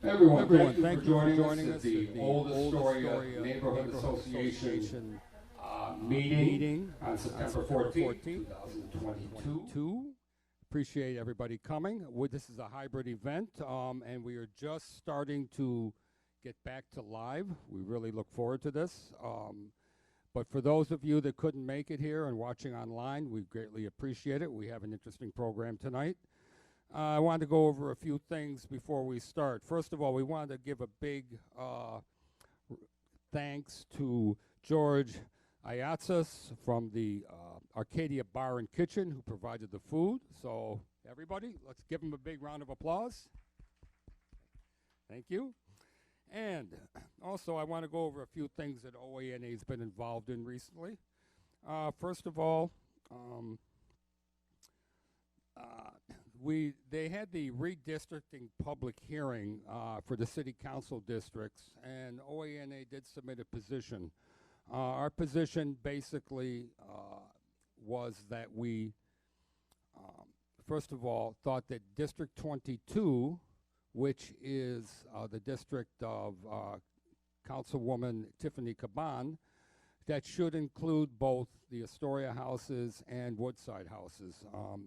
Everyone, thank you for joining us at the Old Astoria Neighborhood Association meeting on September 14th, 2022. Appreciate everybody coming. This is a hybrid event, and we are just starting to get back to live. We really look forward to this. But for those of you that couldn't make it here and watching online, we greatly appreciate it. We have an interesting program tonight. I wanted to go over a few things before we start. First of all, we wanted to give a big thanks to George Ayatzis from the Arcadia Bar and Kitchen who provided the food. So everybody, let's give him a big round of applause. Thank you. And also I want to go over a few things that OANA has been involved in recently. First of all, they had the redistricting public hearing for the city council districts, and OANA did submit a position. Our position basically was that we, first of all, thought that District 22, which is the district of Councilwoman Tiffany Caban, that should include both the Astoria houses and Woodside houses.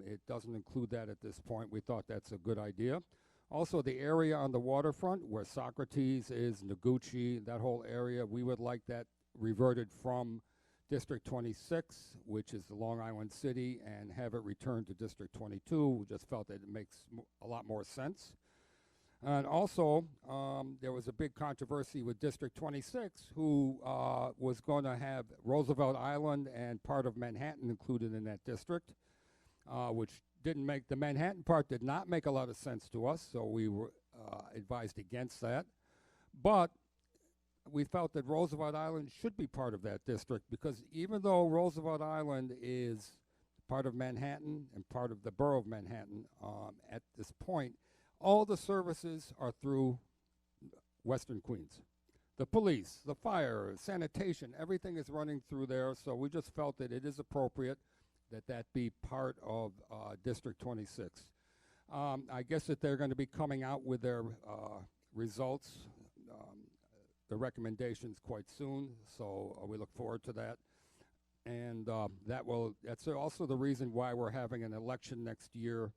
It doesn't include that at this point. We thought that's a good idea. Also, the area on the waterfront where Socrates is, Noguchi, that whole area, we would like that reverted from District 26, which is the Long Island City, and have it returned to District 22. We just felt that it makes a lot more sense. And also, there was a big controversy with District 26, who was going to have Roosevelt Island and part of Manhattan included in that district, which didn't make, the Manhattan part did not make a lot of sense to us, so we were advised against that. But we felt that Roosevelt Island should be part of that district, because even though Roosevelt Island is part of Manhattan and part of the borough of Manhattan at this point, all the services are through Western Queens. The police, the fire, sanitation, everything is running through there, so we just felt that it is appropriate that that be part of District 26. I guess that they're going to be coming out with their results, the recommendations quite soon, so we look forward to that. And that's also the reason why we're having an election next year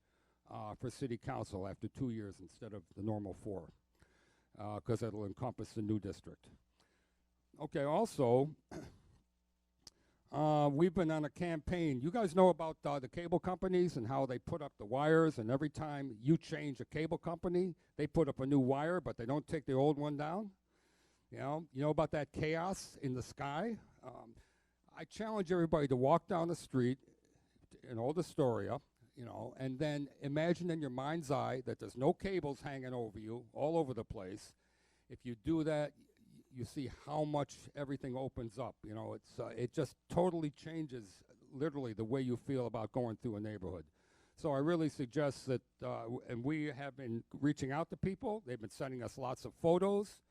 for city council after 2 years instead of the normal 4, because it'll encompass the new district. Okay, also, we've been on a campaign. You guys know about the cable companies and how they put up the wires, and every time you change a cable company, they put up a new wire, but they don't take the old one down. You know about that chaos in the sky? I challenge everybody to walk down the street in Old Astoria, and then imagine in your mind's eye that there's no cables hanging over you all over the place. If you do that, you see how much everything opens up. It just totally changes literally the way you feel about going through a neighborhood. So I really suggest that, and we have been reaching out to people. They've been sending us lots of photos.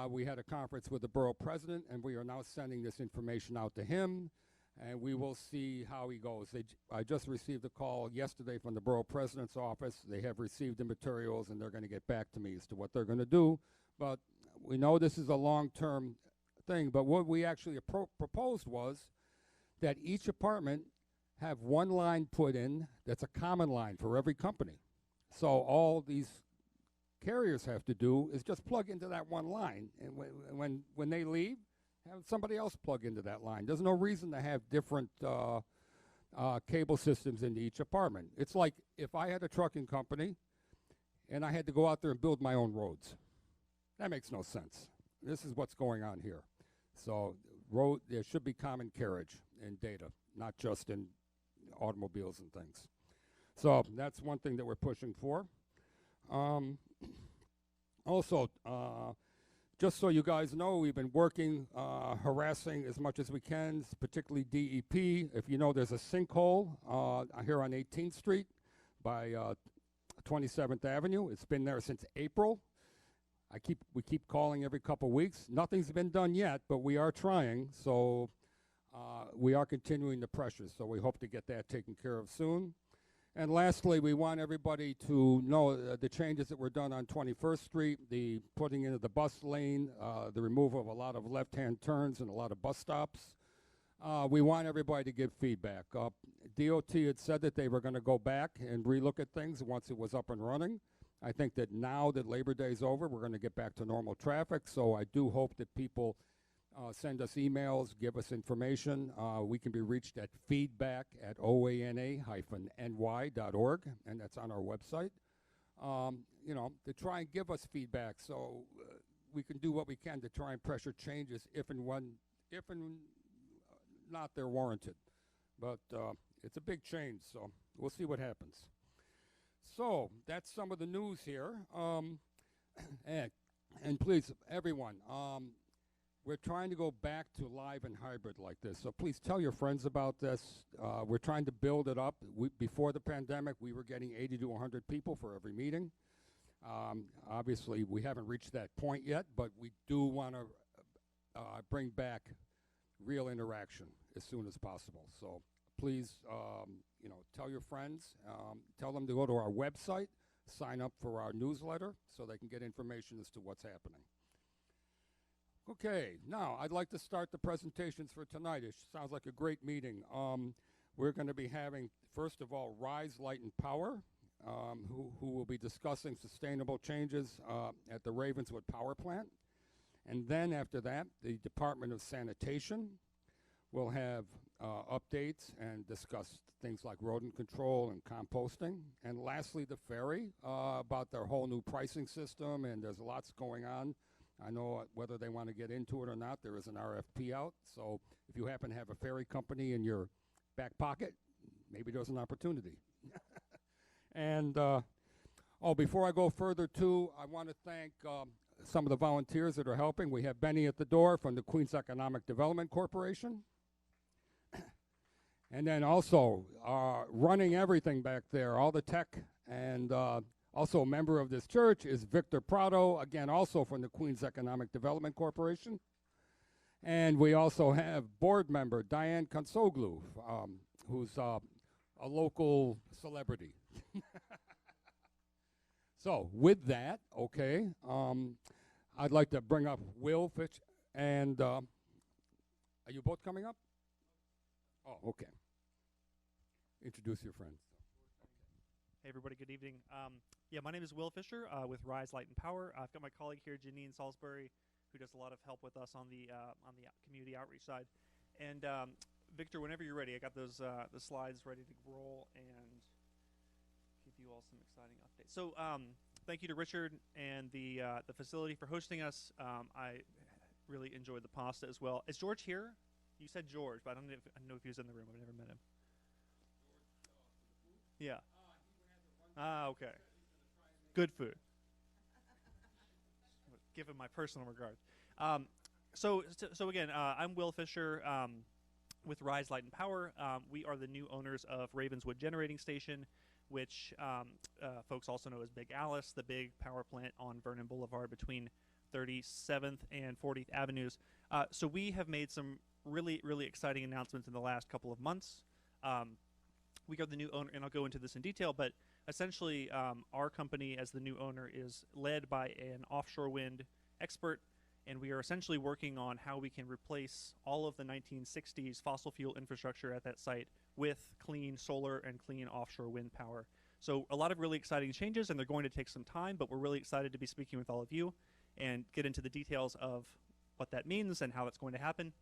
We had a conference with the borough president, and we are now sending this information out to him. And we will see how he goes. I just received a call yesterday from the borough president's office. They have received the materials, and they're going to get back to me as to what they're going to do. But we know this is a long-term thing. But what we actually proposed was that each apartment have one line put in that's a common line for every company. So all these carriers have to do is just plug into that one line. And when they leave, have somebody else plug into that line. There's no reason to have different cable systems into each apartment. It's like if I had a trucking company and I had to go out there and build my own roads. That makes no sense. This is what's going on here. So there should be common carriage in data, not just in automobiles and things. So that's one thing that we're pushing for. Also, just so you guys know, we've been working, harassing as much as we can, particularly DEP. If you know, there's a sinkhole here on 18th Street by 27th Avenue. It's been there since April. We keep calling every couple weeks. Nothing's been done yet, but we are trying. So we are continuing the pressure. So we hope to get that taken care of soon. And lastly, we want everybody to know the changes that were done on 21st Street, the putting into the bus lane, the removal of a lot of left-hand turns and a lot of bus stops. We want everybody to give feedback. DOT had said that they were going to go back and relook at things once it was up and running. I think that now that Labor Day is over, we're going to get back to normal traffic, so I do hope that people send us emails, give us information. We can be reached at feedback@oana-ny.org, and that's on our website. You know, to try and give us feedback so we can do what we can to try and pressure changes if and not they're warranted. But it's a big change, so we'll see what happens. So that's some of the news here. And please, everyone, we're trying to go back to live and hybrid like this. So please tell your friends about this. We're trying to build it up. Before the pandemic, we were getting 80 to 100 people for every meeting. Obviously, we haven't reached that point yet, but we do want to bring back real interaction as soon as possible. So please, you know, tell your friends, tell them to go to our website, sign up for our newsletter so they can get information as to what's happening. Okay, now I'd like to start the presentations for tonight. It sounds like a great meeting. We're going to be having, first of all, Rise, Light, and Power, who will be discussing sustainable changes at the Ravenswood Power Plant. And then after that, the Department of Sanitation will have updates and discuss things like rodent control and composting. And lastly, the ferry, about their whole new pricing system, and there's lots going on. I know whether they want to get into it or not, there is an RFP out. So if you happen to have a ferry company in your back pocket, maybe there's an opportunity. And, before I go further too, I want to thank some of the volunteers that are helping. We have Benny at the door from the Queens Economic Development Corporation. And then also running everything back there, all the tech, and also a member of this church is Victor Prado, again, also from the Queens Economic Development Corporation. And we also have board member Diane Kansoglu, who's a local celebrity. So with that, okay, I'd like to bring up Will Fitch, and are you both coming up? Oh, okay. Introduce your friends. Hey everybody, good evening. Yeah, my name is Will Fisher with Rise, Light, and Power. I've got my colleague here, Janine Salisbury, who does a lot of help with us on the community outreach side. And Victor, whenever you're ready, I got those the slides ready to roll and give you all some exciting updates. So thank you to Richard and the facility for hosting us. I really enjoyed the pasta as well. Is George here? You said George, but I don't know if he was in the room. I've never met him. Yeah. Okay. Good food. Give him my personal regards. So again, I'm Will Fisher with Rise, Light, and Power. We are the new owners of Ravenswood Generating Station, which folks also know as Big Alice, the big power plant on Vernon Boulevard between 37th and 40th Avenues. So we have made some really, really exciting announcements in the last couple of months. We are the new owner, and I'll go into this in detail, but essentially our company as the new owner is led by an offshore wind expert, and we are essentially working on how we can replace all of the 1960s fossil fuel infrastructure at that site with clean solar and clean offshore wind power. So a lot of really exciting changes, and they're going to take some time, but we're really excited to be speaking with all of you and get into the details of what that means and how that's going to happen.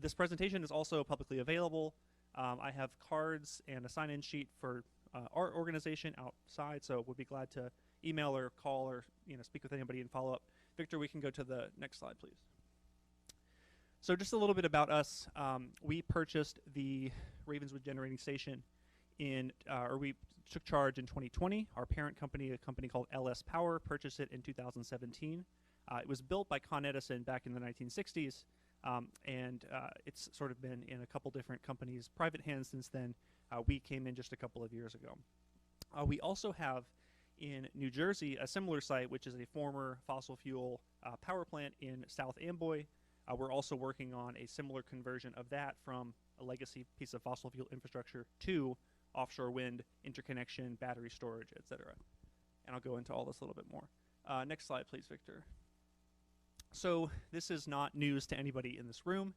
This presentation is also publicly available. I have cards and a sign-in sheet for our organization outside, so we'll be glad to email or call or speak with anybody and follow up. Victor, we can go to the next slide, please. So just a little bit about us. We purchased the Ravenswood Generating Station we took charge in 2020. Our parent company, a company called LS Power, purchased it in 2017. It was built by Con Edison back in the 1960s. And it's sort of been in a couple different companies' private hands since then. We came in just a couple of years ago. We also have in New Jersey a similar site, which is a former fossil fuel power plant in South Amboy. We're also working on a similar conversion of that from a legacy piece of fossil fuel infrastructure to offshore wind, interconnection, battery storage, etc. And I'll go into all this a little bit more. Next slide, please, Victor. So this is not news to anybody in this room,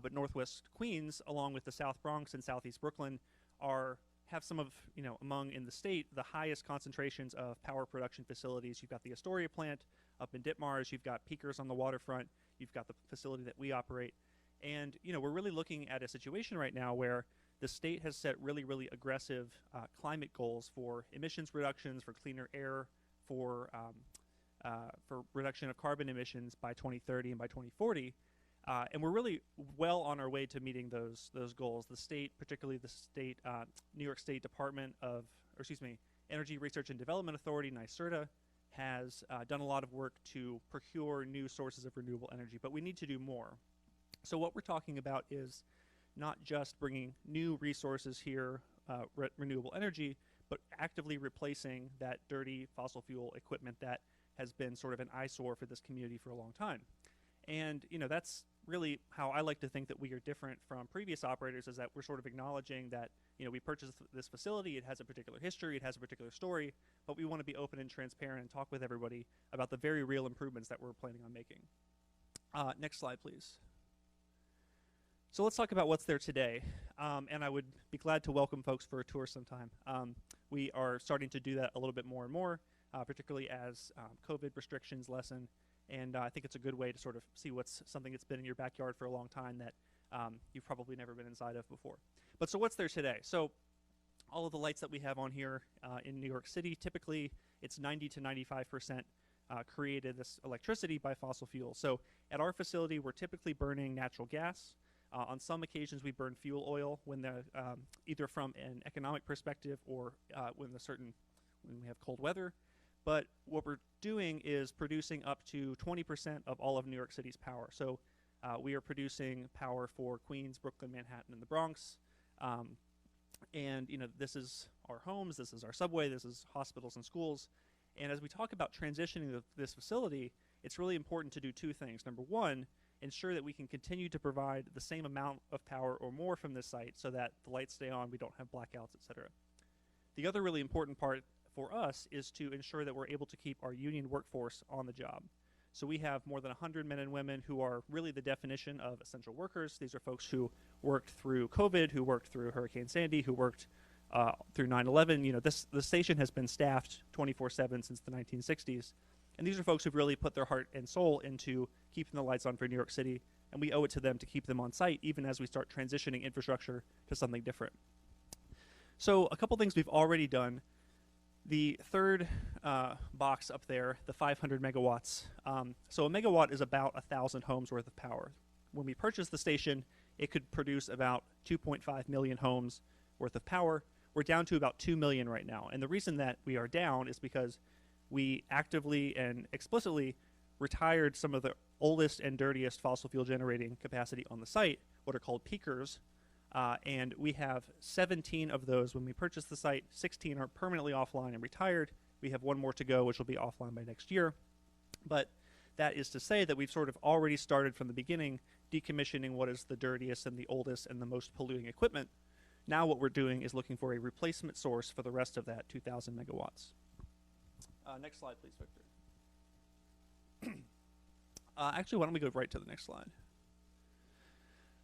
but Northwest Queens, along with the South Bronx and Southeast Brooklyn, have some of, among in the state, the highest concentrations of power production facilities. You've got the Astoria plant up in Ditmars, you've got peakers on the waterfront, you've got the facility that we operate. And, we're really looking at a situation right now where the state has set really, really aggressive climate goals for emissions reductions, for cleaner air, for reduction of carbon emissions by 2030 and by 2040. And we're really well on our way to meeting those goals. The state, particularly the state, New York State Energy Research and Development Authority, NYSERDA, has done a lot of work to procure new sources of renewable energy, but we need to do more. So what we're talking about is not just bringing new resources here, renewable energy, but actively replacing that dirty fossil fuel equipment that has been sort of an eyesore for this community for a long time. And that's really how I like to think that we are different from previous operators, is that we're sort of acknowledging that we purchased this facility, it has a particular history, it has a particular story, but we want to be open and transparent and talk with everybody about the very real improvements that we're planning on making. Next slide, please. So let's talk about what's there today, and I would be glad to welcome folks for a tour sometime. We are starting to do that a little bit more and more, particularly as COVID restrictions lessen. And I think it's a good way to sort of see what's something that's been in your backyard for a long time that you've probably never been inside of before. But so what's there today? So all of the lights that we have on here in New York City, typically it's 90 to 95% created this electricity by fossil fuels. So at our facility, we're typically burning natural gas. On some occasions, we burn fuel oil when either from an economic perspective or when we have cold weather. But what we're doing is producing up to 20% of all of New York City's power. So we are producing power for Queens, Brooklyn, Manhattan, and the Bronx. And this is our homes, this is our subway, this is hospitals and schools. And as we talk about transitioning this facility, it's really important to do two things. Number one, ensure that we can continue to provide the same amount of power or more from this site so that the lights stay on, we don't have blackouts, etc. The other really important part for us is to ensure that we're able to keep our union workforce on the job. So we have more than 100 men and women who are really the definition of essential workers. These are folks who worked through COVID, who worked through Hurricane Sandy, who worked through 9/11. The station has been staffed 24/7 since the 1960s. And these are folks who've really put their heart and soul into keeping the lights on for New York City, and we owe it to them to keep them on site even as we start transitioning infrastructure to something different. So a couple things we've already done. The third box up there, the 500 megawatts. So a megawatt is about 1,000 homes worth of power. When we purchased the station, it could produce about 2.5 million homes worth of power. We're down to about 2 million right now. And the reason that we are down is because we actively and explicitly retired some of the oldest and dirtiest fossil fuel generating capacity on the site, what are called peakers. And we have 17 of those when we purchased the site. 16 are permanently offline and retired. We have one more to go, which will be offline by next year. But that is to say that we've sort of already started from the beginning decommissioning what is the dirtiest and the oldest and the most polluting equipment. Now what we're doing is looking for a replacement source for the rest of that 2,000 megawatts. Next slide, please, Victor. Actually, why don't we go right to the next slide?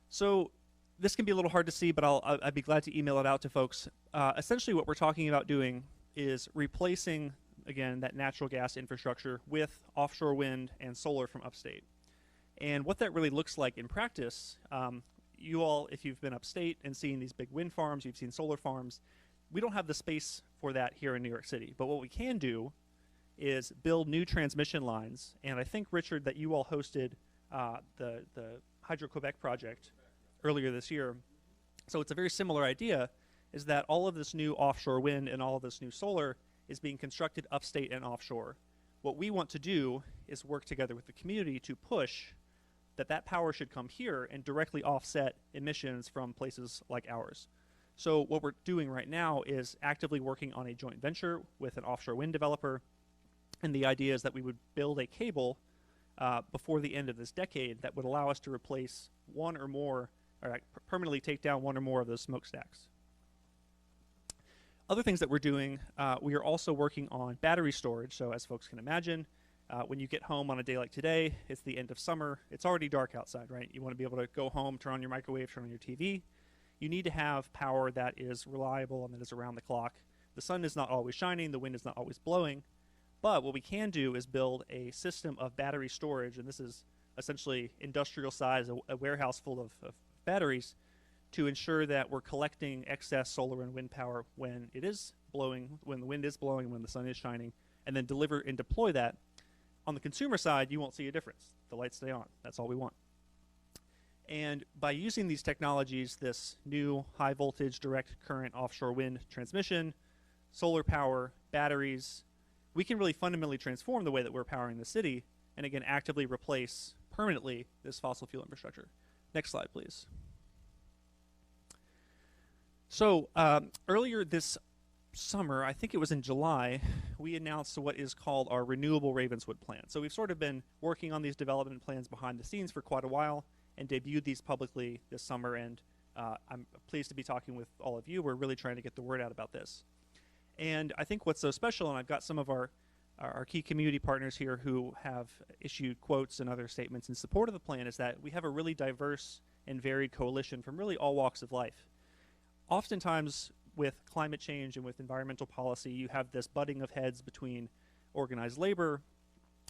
So this can be a little hard to see, but I'd be glad to email it out to folks. Essentially, what we're talking about doing is replacing, again, that natural gas infrastructure with offshore wind and solar from upstate. And what that really looks like in practice, you all, if you've been upstate and seen these big wind farms, you've seen solar farms, we don't have the space for that here in New York City. But what we can do is build new transmission lines. And I think, Richard, that you all hosted the Hydro-Quebec project earlier this year. So it's a very similar idea, is that all of this new offshore wind and all of this new solar is being constructed upstate and offshore. What we want to do is work together with the community to push that power should come here and directly offset emissions from places like ours. So what we're doing right now is actively working on a joint venture with an offshore wind developer. And the idea is that we would build a cable before the end of this decade that would allow us to replace one or more, or permanently take down one or more of those smokestacks. Other things that we're doing, we are also working on battery storage. So as folks can imagine, when you get home on a day like today, it's the end of summer, it's already dark outside, right? You want to be able to go home, turn on your microwave, turn on your TV. You need to have power that is reliable and that is around the clock. The sun is not always shining, the wind is not always blowing, but what we can do is build a system of battery storage, and this is essentially industrial size, a warehouse full of batteries, to ensure that we're collecting excess solar and wind power when it is blowing, when the wind is blowing, when the sun is shining, and then deliver and deploy that. On the consumer side, you won't see a difference. The lights stay on. That's all we want. And by using these technologies, this new high voltage direct current offshore wind transmission, solar power, batteries, we can really fundamentally transform the way that we're powering the city and again actively replace permanently this fossil fuel infrastructure. Next slide, please. So earlier this summer, I think it was in July, we announced what is called our Renewable Ravenswood Plan. So we've sort of been working on these development plans behind the scenes for quite a while and debuted these publicly this summer, and I'm pleased to be talking with all of you. We're really trying to get the word out about this. And I think what's so special, and I've got some of our key community partners here who have issued quotes and other statements in support of the plan, is that we have a really diverse and varied coalition from really all walks of life. Oftentimes with climate change and with environmental policy, you have this butting of heads between organized labor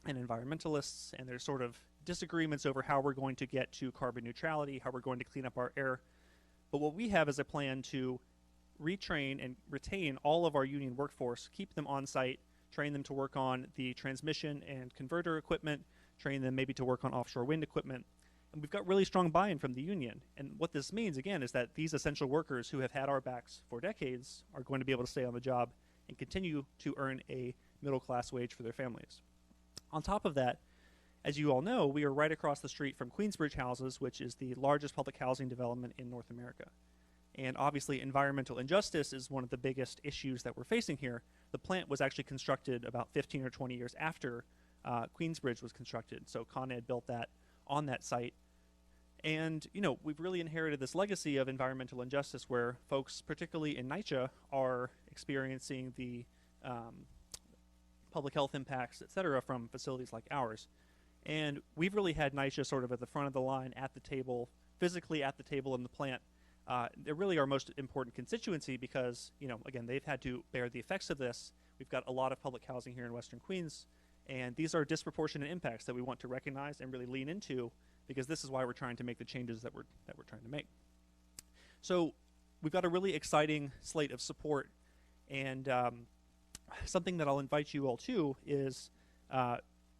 and environmentalists, and there's sort of disagreements over how we're going to get to carbon neutrality, how we're going to clean up our air. But what we have is a plan to retrain and retain all of our union workforce, keep them on site, train them to work on the transmission and converter equipment, train them maybe to work on offshore wind equipment. And we've got really strong buy-in from the union. And what this means, again, is that these essential workers who have had our backs for decades are going to be able to stay on the job and continue to earn a middle-class wage for their families. On top of that, as you all know, we are right across the street from Queensbridge Houses, which is the largest public housing development in North America. And obviously, environmental injustice is one of the biggest issues that we're facing here. The plant was actually constructed about 15 or 20 years after Queensbridge was constructed. So Con Ed built that on that site. And, you know, we've really inherited this legacy of environmental injustice where folks, particularly in NYCHA, are experiencing the public health impacts, et cetera, from facilities like ours. And we've really had NYCHA sort of at the front of the line, at the table, physically at the table in the plant. They're really our most important constituency because, you know, again, they've had to bear the effects of this. We've got a lot of public housing here in Western Queens, and these are disproportionate impacts that we want to recognize and really lean into, because this is why we're trying to make the changes that we're trying to make. So we've got a really exciting slate of support, and something that I'll invite you all to is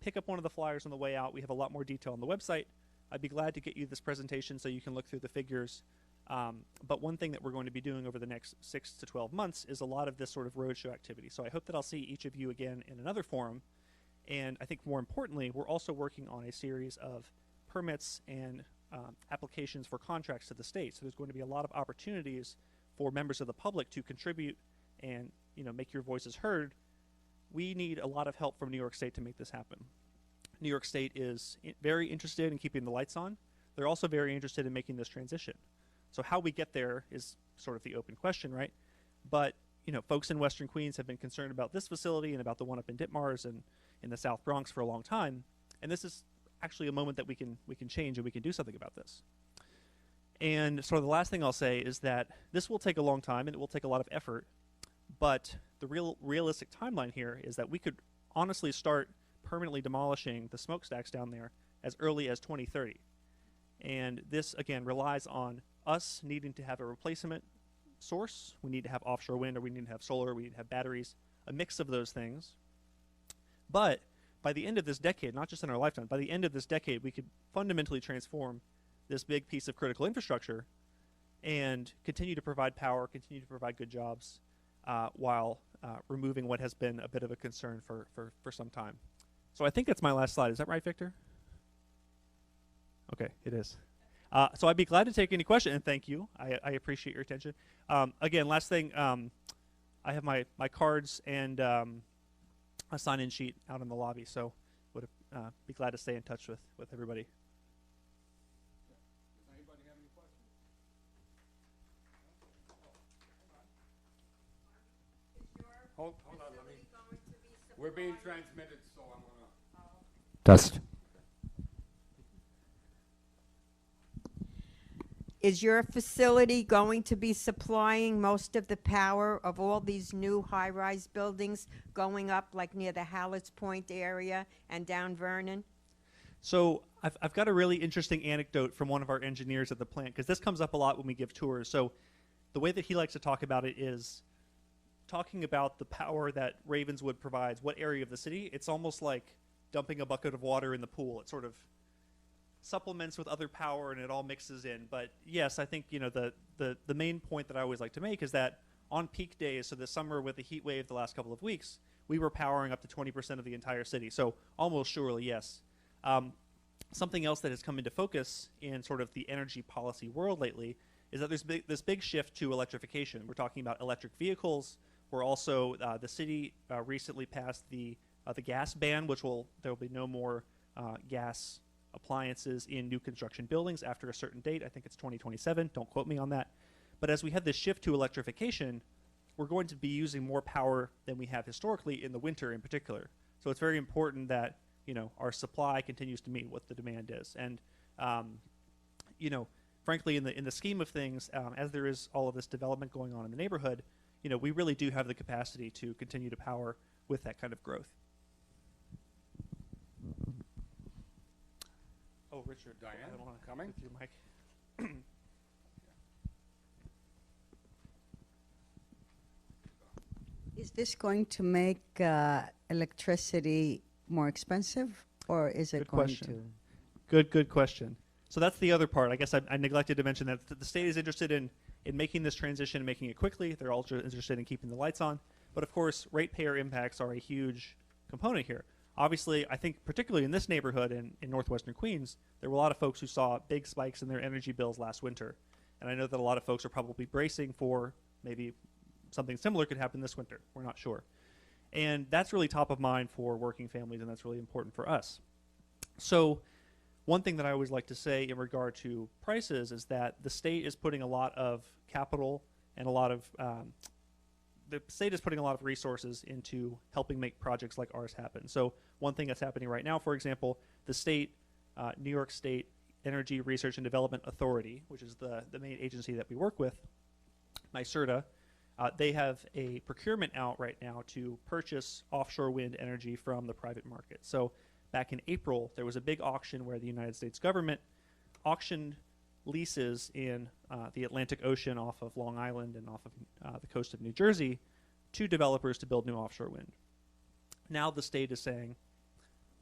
pick up one of the flyers on the way out. We have a lot more detail on the website. I'd be glad to get you this presentation so you can look through the figures. But one thing that we're going to be doing over the next 6 to 12 months is a lot of this sort of roadshow activity. So I hope that I'll see each of you again in another forum. And I think more importantly, we're also working on a series of permits and applications for contracts to the state. So there's going to be a lot of opportunities for members of the public to contribute and, you know, make your voices heard. We need a lot of help from New York State to make this happen. New York State is very interested in keeping the lights on. They're also very interested in making this transition. So how we get there is sort of the open question, right? But, you know, folks in Western Queens have been concerned about this facility and about the one up in Ditmars and in the South Bronx for a long time. And this is actually a moment that we can change and we can do something about this. And so the last thing I'll say is that this will take a long time and it will take a lot of effort, but the realistic timeline here is that we could honestly start permanently demolishing the smokestacks down there as early as 2030. And this, again, relies on us needing to have a replacement source. We need to have offshore wind, or we need to have solar, we need to have batteries, a mix of those things. But by the end of this decade, not just in our lifetime, by the end of this decade, we could fundamentally transform this big piece of critical infrastructure and continue to provide power, continue to provide good jobs, while removing what has been a bit of a concern for some time. So I think that's my last slide. Is that right, Victor? Okay, it is. So I'd be glad to take any question, and thank you. I appreciate your attention. Again, last thing, I have my cards and a sign-in sheet out in the lobby, so would be glad to stay in touch with everybody. Does anybody have any questions? Hold on, we're being transmitted, so I'm gonna. Test. Is your facility going to be supplying most of the power of all these new high-rise buildings going up like near the Hallett's Point area and down Vernon? So I've got a really interesting anecdote from one of our engineers at the plant, because this comes up a lot when we give tours. So the way that he likes to talk about it is talking about the power that Ravenswood provides, what area of the city. It's almost like dumping a bucket of water in the pool. It sort of supplements with other power and it all mixes in. But yes, I think the main point that I always like to make is that on peak days, so this summer with the heat wave the last couple of weeks, we were powering up to 20% of the entire city. So almost surely, yes. Something else that has come into focus in sort of the energy policy world lately is that there's this big shift to electrification. We're talking about electric vehicles. We're also, the city recently passed the gas ban, which there will be no more gas appliances in new construction buildings after a certain date. I think it's 2027. Don't quote me on that. But as we have this shift to electrification, we're going to be using more power than we have historically in the winter in particular. So it's very important that our supply continues to meet what the demand is. And frankly, in the scheme of things, as there is all of this development going on in the neighborhood, we really do have the capacity to continue to power with that kind of growth. Oh, Richard, Diane, I don't want to coming? with your mic. Is this going to make electricity more expensive, or is it Good going question. to? Good question. So that's the other part. I guess I neglected to mention that the state is interested in making this transition and making it quickly. They're also interested in keeping the lights on. But of course, ratepayer impacts are a huge component here. Obviously, I think particularly in this neighborhood in northwestern Queens, there were a lot of folks who saw big spikes in their energy bills last winter. And I know that a lot of folks are probably bracing for maybe something similar could happen this winter. We're not sure. And that's really top of mind for working families, and that's really important for us. So one thing that I always like to say in regard to prices is that the state is putting a lot of capital and the state is putting a lot of resources into helping make projects like ours happen. So one thing that's happening right now, for example, the state, New York State Energy Research and Development Authority, which is the main agency that we work with, NYSERDA, they have a procurement out right now to purchase offshore wind energy from the private market. So back in April, there was a big auction where the United States government auctioned leases in the Atlantic Ocean off of Long Island and off of the coast of New Jersey to developers to build new offshore wind. Now the state is saying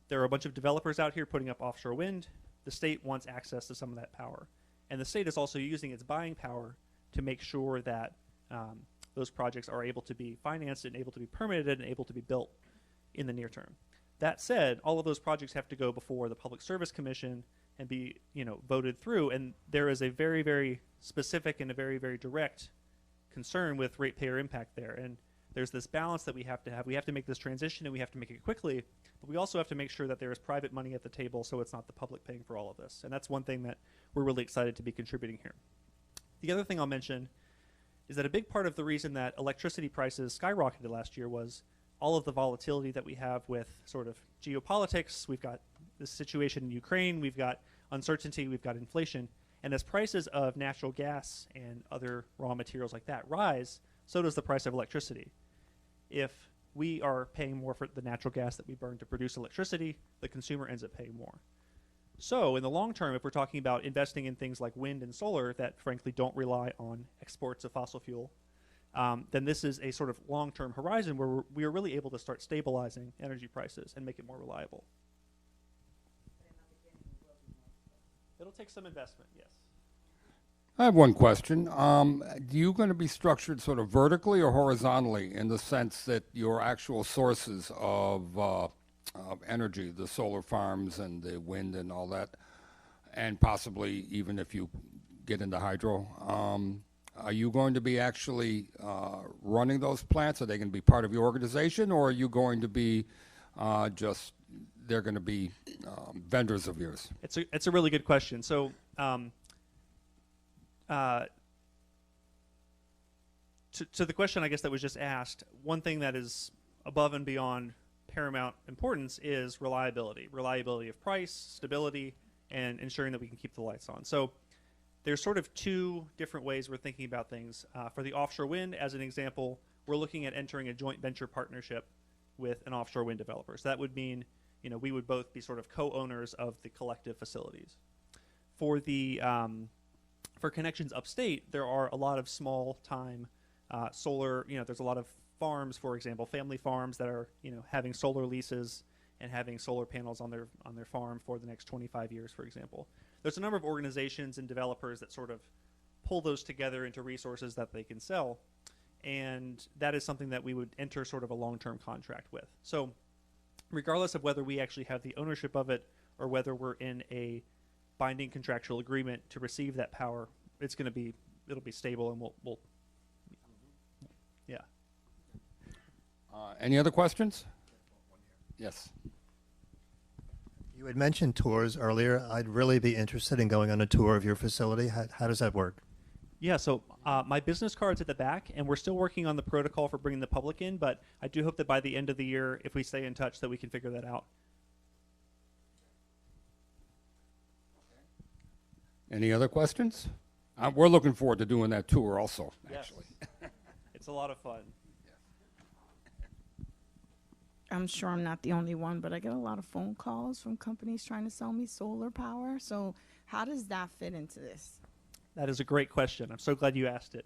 there are a bunch of developers out here putting up offshore wind. The state wants access to some of that power. And the state is also using its buying power to make sure that those projects are able to be financed and able to be permitted and able to be built in the near term. That said, all of those projects have to go before the Public Service Commission and be voted through. And there is a very, very specific and a very, very direct concern with ratepayer impact there. And there's this balance that we have to have. We have to make this transition and we have to make it quickly, but we also have to make sure that there is private money at the table so it's not the public paying for all of this. And that's one thing that we're really excited to be contributing here. The other thing I'll mention is that a big part of the reason that electricity prices skyrocketed last year was all of the volatility that we have with sort of geopolitics. We've got this situation in Ukraine, we've got uncertainty, we've got inflation. And as prices of natural gas and other raw materials like that rise, so does the price of electricity. If we are paying more for the natural gas that we burn to produce electricity, the consumer ends up paying more. So in the long term, if we're talking about investing in things like wind and solar that frankly don't rely on exports of fossil fuel, then this is a sort of long-term horizon where we are really able to start stabilizing energy prices and make it more reliable. It'll take some investment, yes. I have one question. Are you going to be structured sort of vertically or horizontally in the sense that your actual sources of energy, the solar farms and the wind and all that, and possibly even if you get into hydro, are you going to be actually running those plants? Are they going to be part of your organization, or are you going to be they're going to be vendors of yours? It's a really good question. So to the question, I guess, that was just asked, one thing that is above and beyond paramount importance is reliability. Reliability of price, stability, and ensuring that we can keep the lights on. So there's sort of two different ways we're thinking about things. For the offshore wind, as an example, we're looking at entering a joint venture partnership with an offshore wind developer. So that would mean, we would both be sort of co-owners of the collective facilities. For the for connections upstate, there are a lot of small-time solar. There's a lot of farms, for example, family farms that are having solar leases and having solar panels on their farm for the next 25 years, for example. There's a number of organizations and developers that sort of pull those together into resources that they can sell, and that is something that we would enter sort of a long-term contract with. So regardless of whether we actually have the ownership of it or whether we're in a binding contractual agreement to receive that power, it'll be stable, and we'll yeah. Any other questions? Yes. You had mentioned tours earlier. I'd really be interested in going on a tour of your facility. How does that work? Yeah, so my business card's at the back, and we're still working on the protocol for bringing the public in, but I do hope that by the end of the year, if we stay in touch, that we can figure that out. Any other questions? We're looking forward to doing that tour also, actually. Yes. It's a lot of fun. I'm sure I'm not the only one, but I get a lot of phone calls from companies trying to sell me solar power. So how does that fit into this? That is a great question. I'm so glad you asked it.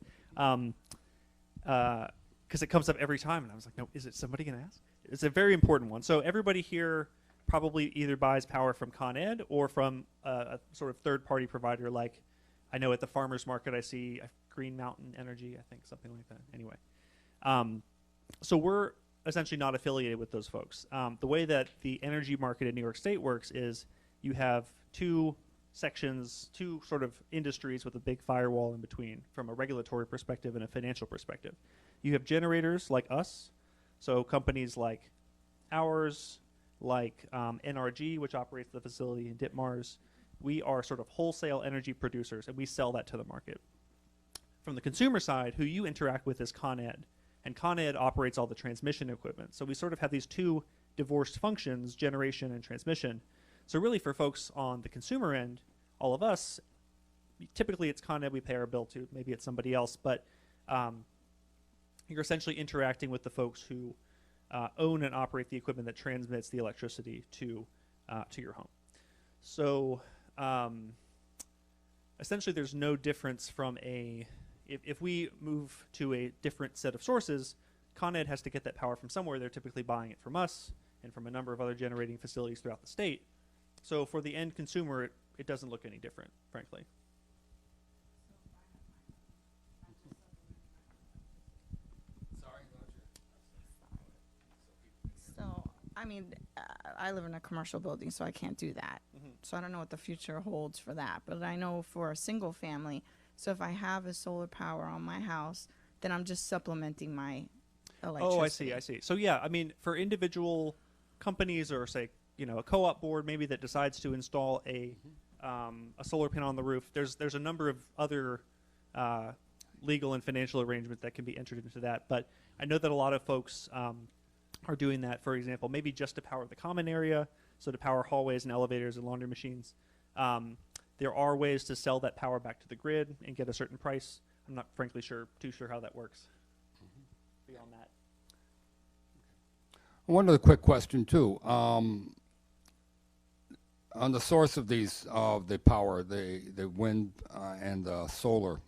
Because it comes up every time, and I was like, no, is it somebody going to ask? It's a very important one. So everybody here probably either buys power from Con Ed or from a sort of third-party provider, like I know at the farmer's market I see Green Mountain Energy, I think, something like that. Anyway, so we're essentially not affiliated with those folks. The way that the energy market in New York State works is you have two sections, two sort of industries with a big firewall in between from a regulatory perspective and a financial perspective. You have generators like us, so companies like ours, like NRG, which operates the facility in Ditmars. We are sort of wholesale energy producers, and we sell that to the market. From the consumer side, who you interact with is Con Ed, and Con Ed operates all the transmission equipment. So we sort of have these two divorced functions, generation and transmission. So really for folks on the consumer end, all of us, typically it's Con Ed we pay our bill to, maybe it's somebody else, but you're essentially interacting with the folks who own and operate the equipment that transmits the electricity to your home. So essentially there's no difference from if we move to a different set of sources, Con Ed has to get that power from somewhere. They're typically buying it from us and from a number of other generating facilities throughout the state. So for the end consumer, it doesn't look any different, frankly. So, I mean, I live in a commercial building, so I can't do that. Mm-hmm. So I don't know what the future holds for that. But I know for a single family, so if I have a solar power on my house, then I'm just supplementing my electricity. Oh, I see. So yeah, I mean, for individual companies or say, a co-op board maybe that decides to install a solar panel on the roof, there's a number of other legal and financial arrangements that can be entered into that. But I know that a lot of folks are doing that, for example, maybe just to power the common area, so to power hallways and elevators and laundry machines. There are ways to sell that power back to the grid and get a certain price. I'm not frankly too sure how that works beyond that. One other quick question too. On the source of the power, the wind and the solar,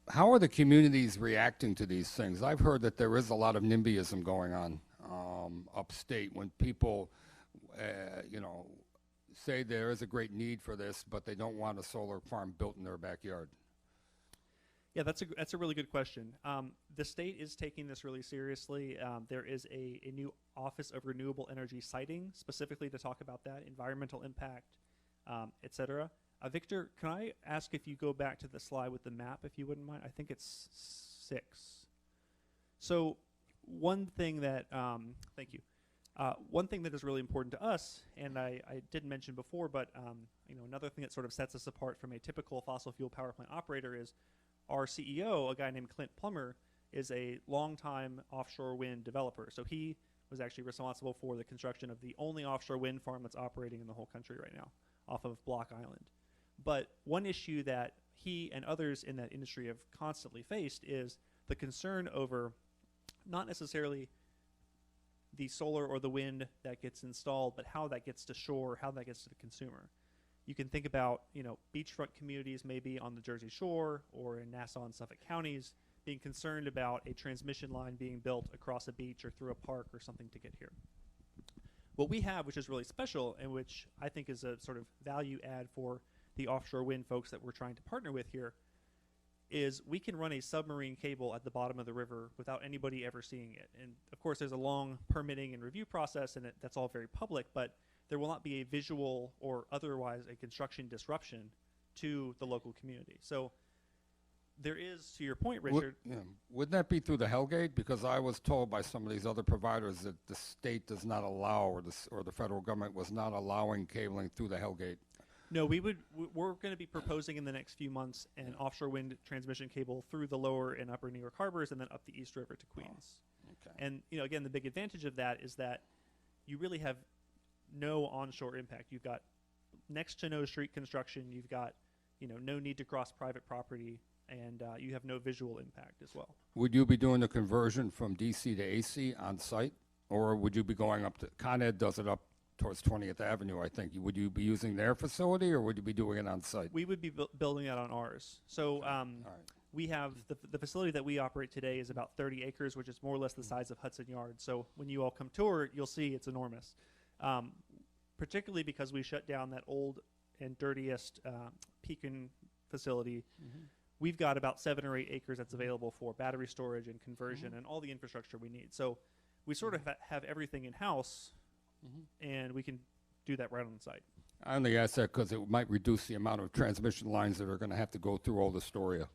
how are the communities reacting to these things? I've heard that there is a lot of NIMBYism going on upstate when people, say there is a great need for this, but they don't want a solar farm built in their backyard. Yeah, that's a really good question. The state is taking this really seriously. There is a new Office of Renewable Energy siting specifically to talk about that, environmental impact, et cetera. Victor, can I ask if you go back to the slide with the map, if you wouldn't mind? I think it's 6. So one thing that, thank you. One thing that is really important to us, and I didn't mention before, but another thing that sort of sets us apart from a typical fossil fuel power plant operator is our CEO, a guy named Clint Plummer, is a longtime offshore wind developer. So he was actually responsible for the construction of the only offshore wind farm that's operating in the whole country right now off of Block Island. But one issue that he and others in that industry have constantly faced is the concern over not necessarily the solar or the wind that gets installed, but how that gets to shore, how that gets to the consumer. You can think about, beachfront communities maybe on the Jersey Shore or in Nassau and Suffolk counties being concerned about a transmission line being built across a beach or through a park or something to get here. What we have, which is really special and which I think is a sort of value add for the offshore wind folks that we're trying to partner with here, is we can run a submarine cable at the bottom of the river without anybody ever seeing it. And of course there's a long permitting and review process, and that's all very public, but there will not be a visual or otherwise a construction disruption to the local community. So there is, to your point, Richard. Wouldn't that be through the Hellgate? Because I was told by some of these other providers that the state does not allow, or the federal government was not allowing cabling through the Hellgate. No, we're going to be proposing in the next few months an offshore wind transmission cable through the lower and upper New York harbors and then up the East River to Queens. Okay. And, again, the big advantage of that is that you really have no onshore impact. You've got next to no street construction. You've got, no need to cross private property, and you have no visual impact as well. Would you be doing the conversion from DC to AC on site, or would you be going up to, Con Ed does it up towards 20th Avenue, I think. Would you be using their facility, or would you be doing it on site? We would be building it on ours. So All right. we have the facility that we operate today is about 30 acres, which is more or less the size of Hudson Yards. So when you all come tour, you'll see it's enormous, particularly because we shut down that old and dirtiest Pekin facility. Mm-hmm. We've got about 7 or 8 acres that's available for battery storage and conversion and all the infrastructure we need. So we sort of have everything in-house, and we can do that right on the site. I only ask that because it might reduce the amount of transmission lines that are going to have to go through Old Astoria,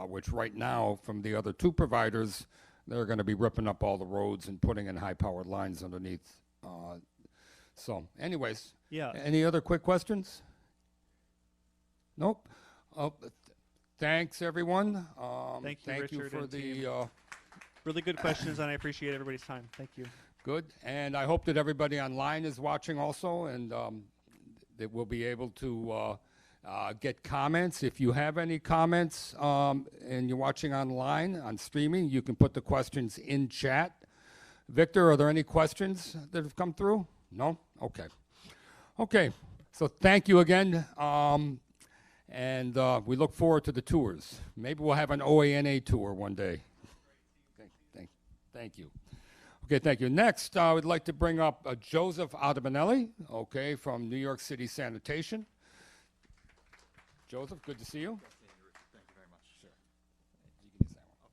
which right now, from the other two providers, they're going to be ripping up all the roads and putting in high-powered lines underneath. So, anyways, Yeah. any other quick questions? Nope. Thanks, everyone. Thank you, Thank you Richard for and the team. Really good questions, and I appreciate everybody's time. Thank you. good. And I hope that everybody online is watching also, and that we'll be able to get comments. If you have any comments and you're watching online on streaming, you can put the questions in chat. Victor, are there any questions that have come through? No? Okay. Okay. So thank you again. And we look forward to the tours. Maybe we'll have an OANA tour one day. Thank you. Okay, thank you. Next, I would like to bring up Joseph Ottabanelli, okay, from New York City Sanitation. Joseph, good to see you. Thank you very much. Sure. You can use that one.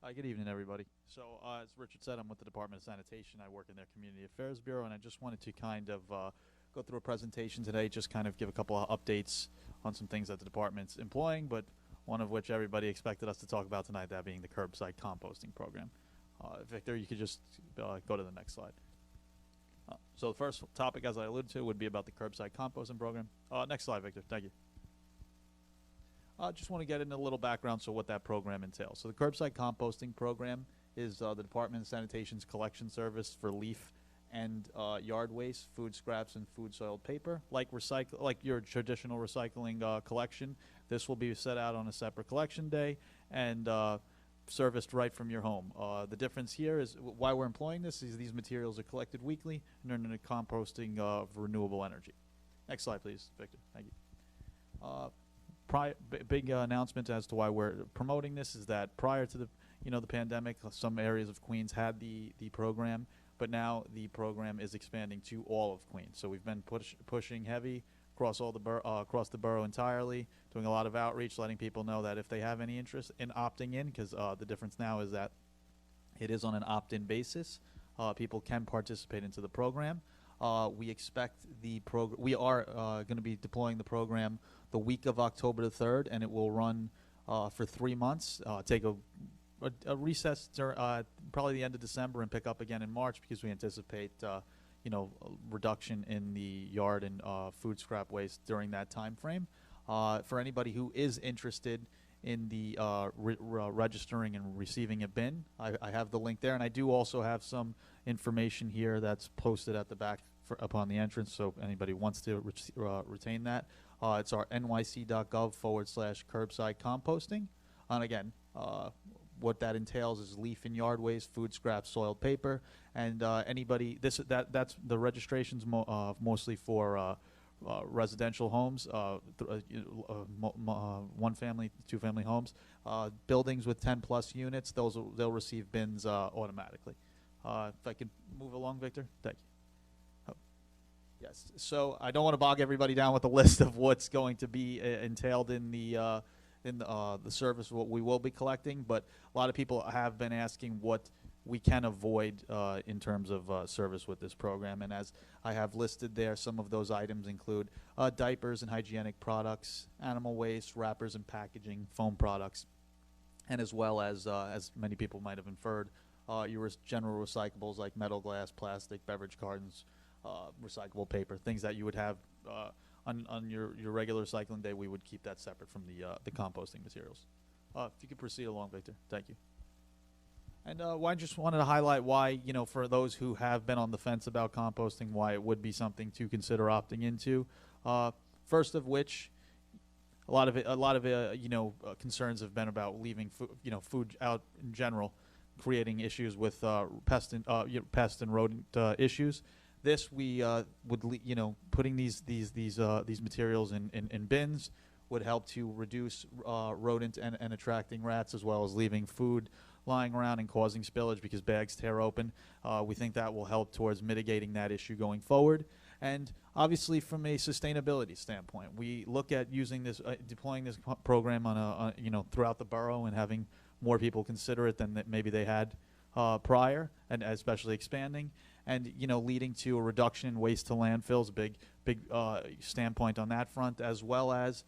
Hi, good evening, everybody. So, as Richard said, I'm with the Department of Sanitation. I work in their Community Affairs Bureau, and I just wanted to kind of go through a presentation today, just kind of give a couple of updates on some things that the department's employing, but one of which everybody expected us to talk about tonight, that being the curbside composting program. Victor, you could just go to the next slide. So the first topic, as I alluded to, would be about the curbside composting program. Next slide, Victor. Thank you. Just want to get in a little background so what that program entails. So the curbside composting program is the Department of Sanitation's collection service for leaf and yard waste, food scraps, and food soiled paper. Like your traditional recycling collection, this will be set out on a separate collection day and serviced right from your home. The difference here is why we're employing this is these materials are collected weekly and earned into composting of renewable energy. Next slide, please, Victor. Thank you. Big announcement as to why we're promoting this is that prior to the pandemic, some areas of Queens had the program, but now the program is expanding to all of Queens. So we've been pushing heavy across across the borough entirely, doing a lot of outreach, letting people know that if they have any interest in opting in, because the difference now is that it is on an opt-in basis, people can participate into the program. We expect we are going to be deploying the program the week of October the 3rd, and it will run for 3 months. Take a recess probably the end of December and pick up again in March, because we anticipate reduction in the yard and food scrap waste during that time frame. For anybody who is interested in the registering and receiving a bin, I have the link there, and I do also have some information here that's posted at the back upon the entrance, so if anybody wants to retain that. It's our nyc.gov/curbside composting. And again, what that entails is leaf and yard waste, food scraps, soiled paper, and that's the registrations mostly for residential homes, one family, two family homes, buildings with 10 plus units. They'll receive bins automatically. If I could move along, Victor, thank you. Yes, so I don't want to bog everybody down with a list of what's going to be entailed in the service, what we will be collecting, but a lot of people have been asking what we can avoid in terms of service with this program, and as I have listed there, some of those items include diapers and hygienic products, animal waste, wrappers and packaging, foam products, and as well as many people might have inferred, your general recyclables like metal, glass, plastic, beverage cartons, recyclable paper, things that you would have on your regular recycling day. We would keep that separate from the composting materials. If you could proceed along, Victor. Thank you. And I just wanted to highlight why, for those who have been on the fence about composting, why it would be something to consider opting into. First of which, a lot of concerns have been about leaving food out in general, creating issues with pest and rodent issues. This we putting these materials in bins would help to reduce rodent and attracting rats, as well as leaving food lying around and causing spillage because bags tear open. We think that will help towards mitigating that issue going forward. And obviously, from a sustainability standpoint, we look at using this, deploying this program on throughout the borough and having more people consider it than that maybe they had prior, and especially expanding, and leading to a reduction in waste to landfills, big standpoint on that front, as well as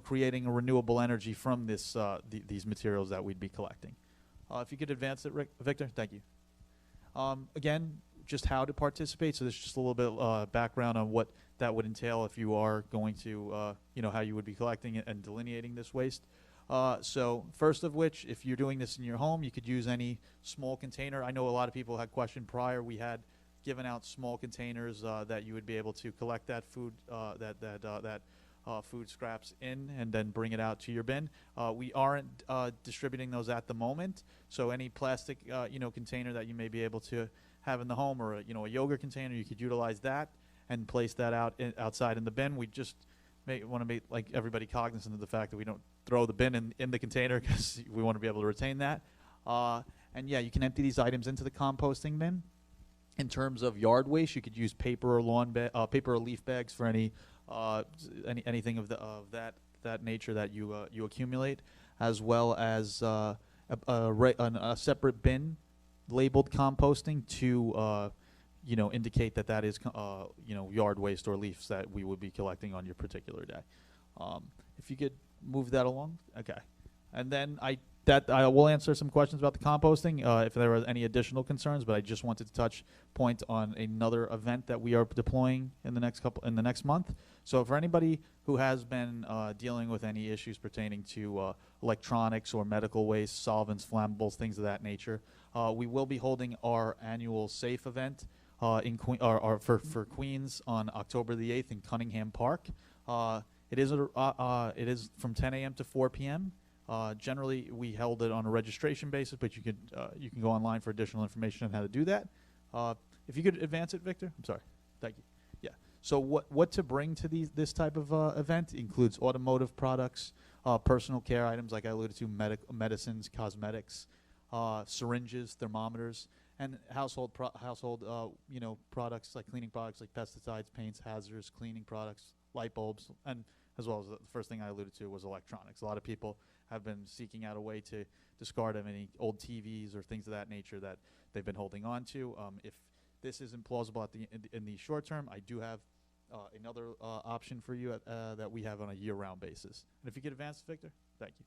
creating a renewable energy from this these materials that we'd be collecting. If you could advance it, Victor, thank you. Again, just how to participate. So there's just a little bit background on what that would entail if you are going to, how you would be collecting it and delineating this waste. So first of which, if you're doing this in your home, you could use any small container. I know a lot of people had questioned prior. We had given out small containers that you would be able to collect that food, food scraps in, and then bring it out to your bin. We aren't distributing those at the moment. So any plastic, container that you may be able to have in the home, or a yogurt container, you could utilize that and place that outside in the bin. We just want to make like everybody cognizant of the fact that we don't throw the bin in the container, because we want to be able to retain that. And yeah, you can empty these items into the composting bin. In terms of yard waste, you could use paper or paper or leaf bags for anything of that nature that you accumulate, as well as a separate bin labeled composting to indicate that is yard waste or leaves that we would be collecting on your particular day. If you could move that along, okay. And then I will answer some questions about the composting if there are any additional concerns, but I just wanted to touch point on another event that we are deploying in the next month. So for anybody who has been dealing with any issues pertaining to electronics or medical waste, solvents, flammables, things of that nature, we will be holding our annual SAFE event for Queens on October the 8th in Cunningham Park. It is from 10 a.m. to 4 p.m. Generally, we held it on a registration basis, but you can go online for additional information on how to do that. If you could advance it, Victor. I'm sorry. Thank you. Yeah. So what to bring to this type of event includes automotive products, personal care items like I alluded to, medicines, cosmetics, syringes, thermometers, and household products like cleaning products like pesticides, paints, hazardous cleaning products, light bulbs, and as well as the first thing I alluded to was electronics. A lot of people have been seeking out a way to discard any old TVs or things of that nature that they've been holding on to. If this isn't plausible in the short term, I do have another option for you that we have on a year-round basis. And if you could advance, Victor, thank you.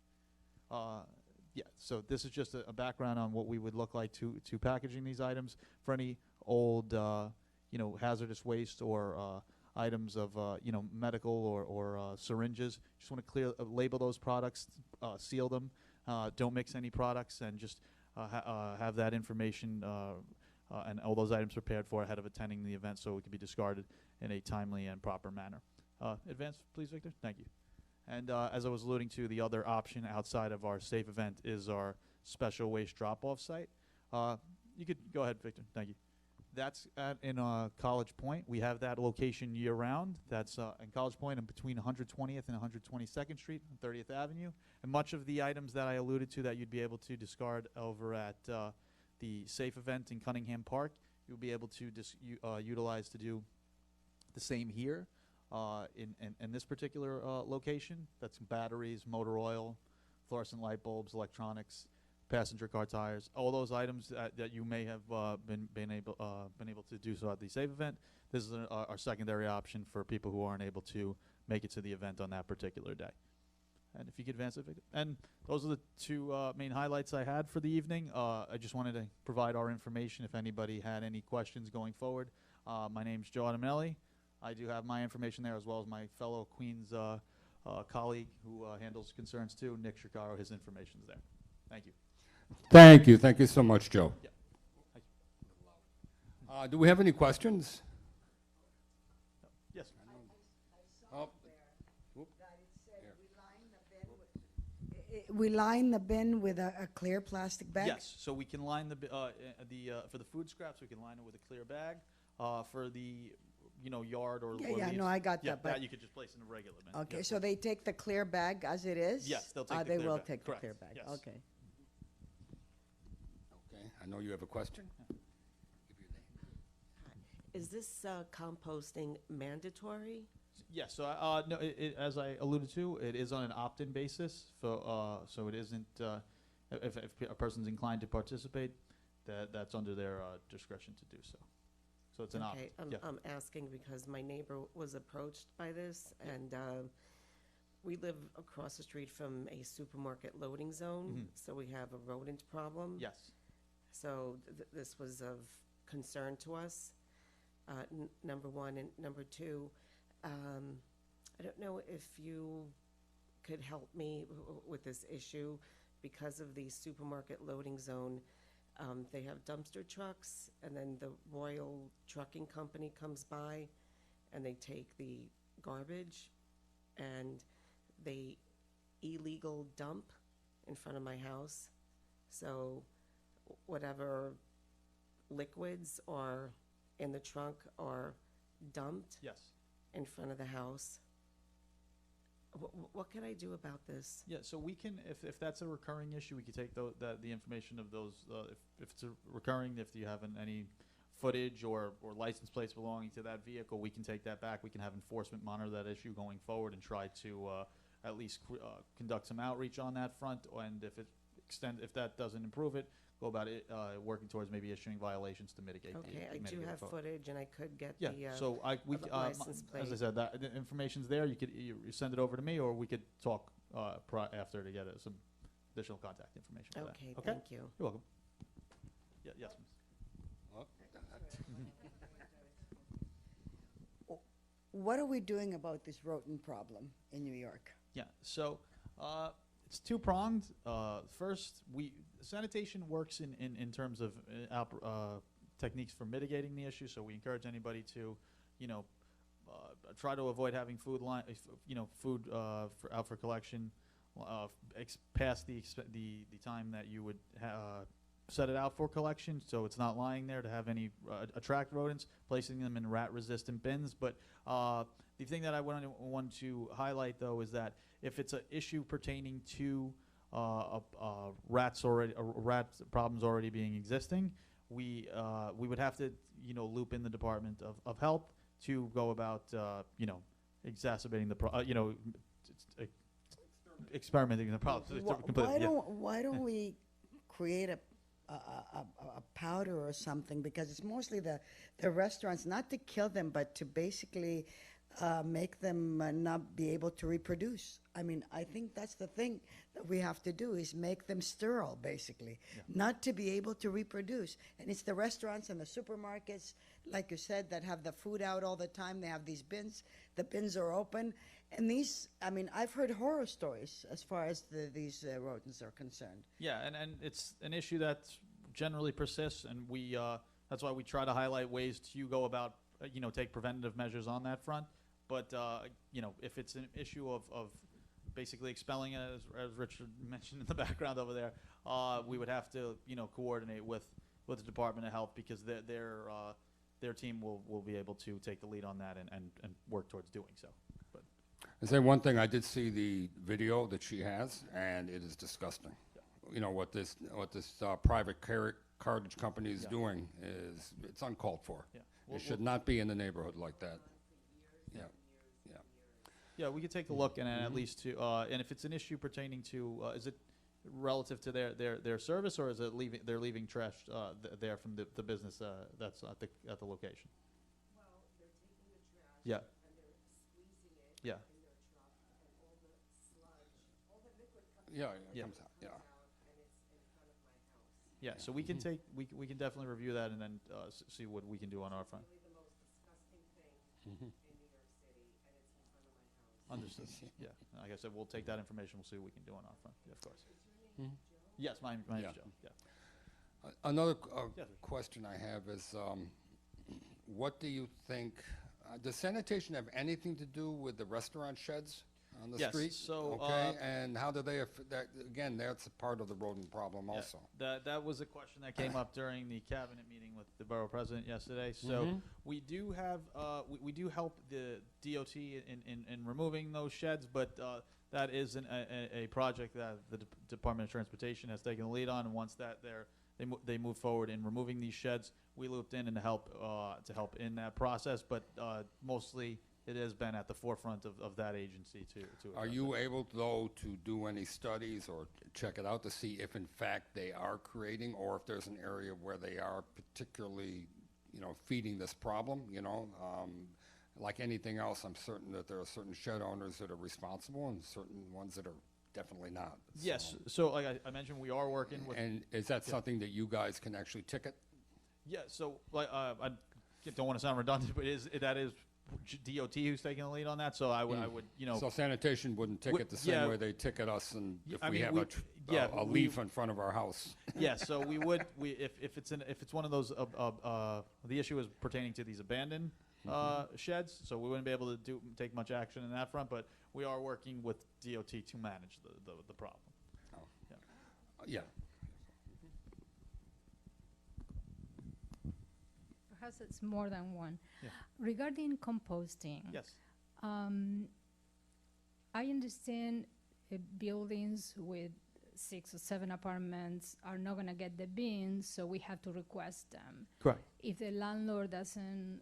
Yeah, so this is just a background on what we would look like to packaging these items. For any old hazardous waste or items of medical or syringes. Just want to label those products, seal them, don't mix any products, and just have that information and all those items prepared for ahead of attending the event, so it can be discarded in a timely and proper manner. Advance, please, Victor. Thank you. And as I was alluding to, the other option outside of our safe event is our special waste drop-off site. You could go ahead, Victor. Thank you. That's in College Point. We have that location year-round. That's in College Point and between 120th and 122nd Street and 30th Avenue. And much of the items that I alluded to that you'd be able to discard over at the safe event in Cunningham Park, you'll be able to utilize to do the same here in this particular location. That's batteries, motor oil, fluorescent light bulbs, electronics, passenger car tires, all those items that you may have been able to do so at the safe event. This is our secondary option for people who aren't able to make it to the event on that particular day. And if you could advance it, Victor. And those are the two main highlights I had for the evening. I just wanted to provide our information if anybody had any questions going forward. My name's Joe Adamelli. I do have my information there, as well as my fellow Queens colleague who handles concerns too, Nick Shikaro. His information's there. Thank you. Thank you. Thank you so much, Joe. Yeah. Do we have any questions? Yes. Oh, We line the bin with a clear plastic bag? Yes. So we can line for the food scraps, we can line it with a clear bag. For the yard or Yeah, leaves, no, I got yeah, that. But that you could just place in a regular bin. okay, Yep. so they take the clear bag as it is? Yes, they'll take the they clear will bag. take Correct. the clear bag. Yes. Okay. okay. I know you have a question. Is this composting mandatory? Yes. So no, as I alluded to, it is on an opt-in basis. So it isn't if a person's inclined to participate, that's under their discretion to do so. So it's an Okay, yeah. I'm asking because my neighbor was approached by this, and we live across the street from a supermarket loading zone, so we have a rodent problem. Yes. So this was of concern to us, number one. And number two, I don't know if you could help me with this issue. Because of the supermarket loading zone, they have dumpster trucks, and then the Royal Trucking Company comes by, and they take the garbage, and they illegal dump in front of my house. So whatever liquids are in the trunk are dumped Yes. in front of the house. What can I do about this? Yeah, so we can, if that's a recurring issue, we can take the information of those, if it's a recurring, if you have any footage or license plates belonging to that vehicle, we can take that back. We can have enforcement monitor that issue going forward and try to at least conduct some outreach on that front. And if that doesn't improve it, go about it working towards maybe issuing violations to mitigate. Okay, I do have footage, and I could get Yeah, the so license plate. as I said, the information's there. You send it over to me, or we could talk after to get some additional contact information for Okay, that. Okay, thank you. you're welcome. Yeah, yes, miss. What are we doing about this rodent problem in New York? Yeah, so it's two-pronged. First, sanitation works in terms of techniques for mitigating the issue. So we encourage anybody to, try to avoid having food out for collection past the time that you would set it out for collection, so it's not lying there to have any attract rodents, placing them in rat-resistant bins. But the thing that I want to highlight, though, is that if it's an issue pertaining to rat problems already being existing, we would have to loop in the Department of Health to go about exacerbating the experimenting the problem. Why don't we create a powder or something, because it's mostly the restaurants, not to kill them, but to basically make them not be able to reproduce. I mean, I think that's the thing that we have to do is make them sterile, basically, not to be able to reproduce. And it's the restaurants and the supermarkets, like you said, that have the food out all the time. They have these bins. The bins are open. And these, I mean, I've heard horror stories as far as these rodents are concerned. Yeah, and it's an issue that generally persists, and we that's why we try to highlight ways to go about, take preventative measures on that front. But, if it's an issue of basically expelling it, as Richard mentioned in the background over there, we would have to, coordinate with the Department of Health, because their team will be able to take the lead on that and work towards doing so. But I say one thing, I did see the video that she has, and it is disgusting. What this private cartage company is doing it's uncalled for. It should not be in the neighborhood like that. Yeah, we could take a look and at least and if it's an issue pertaining to, is it relative to their service, or is it they're leaving trash there from the business that's at the location? Well, they're taking the trash. Yeah. And they're squeezing it Yeah. in their truck, and all the sludge, all the liquid comes Yeah, out. it Yeah. comes out, yeah. And it's in front of my house. Yeah, so we can we can definitely review that and then see what we can do on our front. Really the most disgusting thing Mhm. in New York City, and it's in front of my house. Understood. Yeah, like I said, we'll take that information. We'll see what we can do on our front. Yeah, of course. Mhm. Yes, my name's Yeah. Joe. Yeah. Another Yes, sir. question I have is, what do you think, does sanitation have anything to do with the restaurant sheds on the Yes, street? so, Okay, and how do they, that, again, that's a part of the rodent problem Yeah, also. that was a question that came up during the cabinet meeting with the borough president yesterday. So Mhm. we do have we do help the DOT in removing those sheds, but that is a project that the Department of Transportation has taken the lead on. And once that they move forward in removing these sheds, we looped in and to help in that process. But mostly it has been at the forefront of that agency to Are address you it. able, though, to do any studies or check it out to see if in fact they are creating, or if there's an area where they are particularly, feeding this problem, like anything else, I'm certain that there are certain shed owners that are responsible and certain ones that are definitely not. Yes, so like I mentioned, we are working with. And is that something that you guys can actually ticket? Yeah, so like I don't want to sound redundant, but that is DOT who's taking the lead on that. So I would So sanitation wouldn't ticket the same yeah. way they ticket us, and Yeah, if I we mean, have a we- leaf in front of our house. yeah, so if it's one of those the issue is pertaining to these abandoned sheds, so we wouldn't be able to take much action in that front, but we are working with DOT to manage the problem. Yeah. Perhaps it's more than one. Yeah. Regarding composting, Yes. I understand buildings with 6 or 7 apartments are not going to get the bins, so we have to request them. Correct. If the landlord doesn't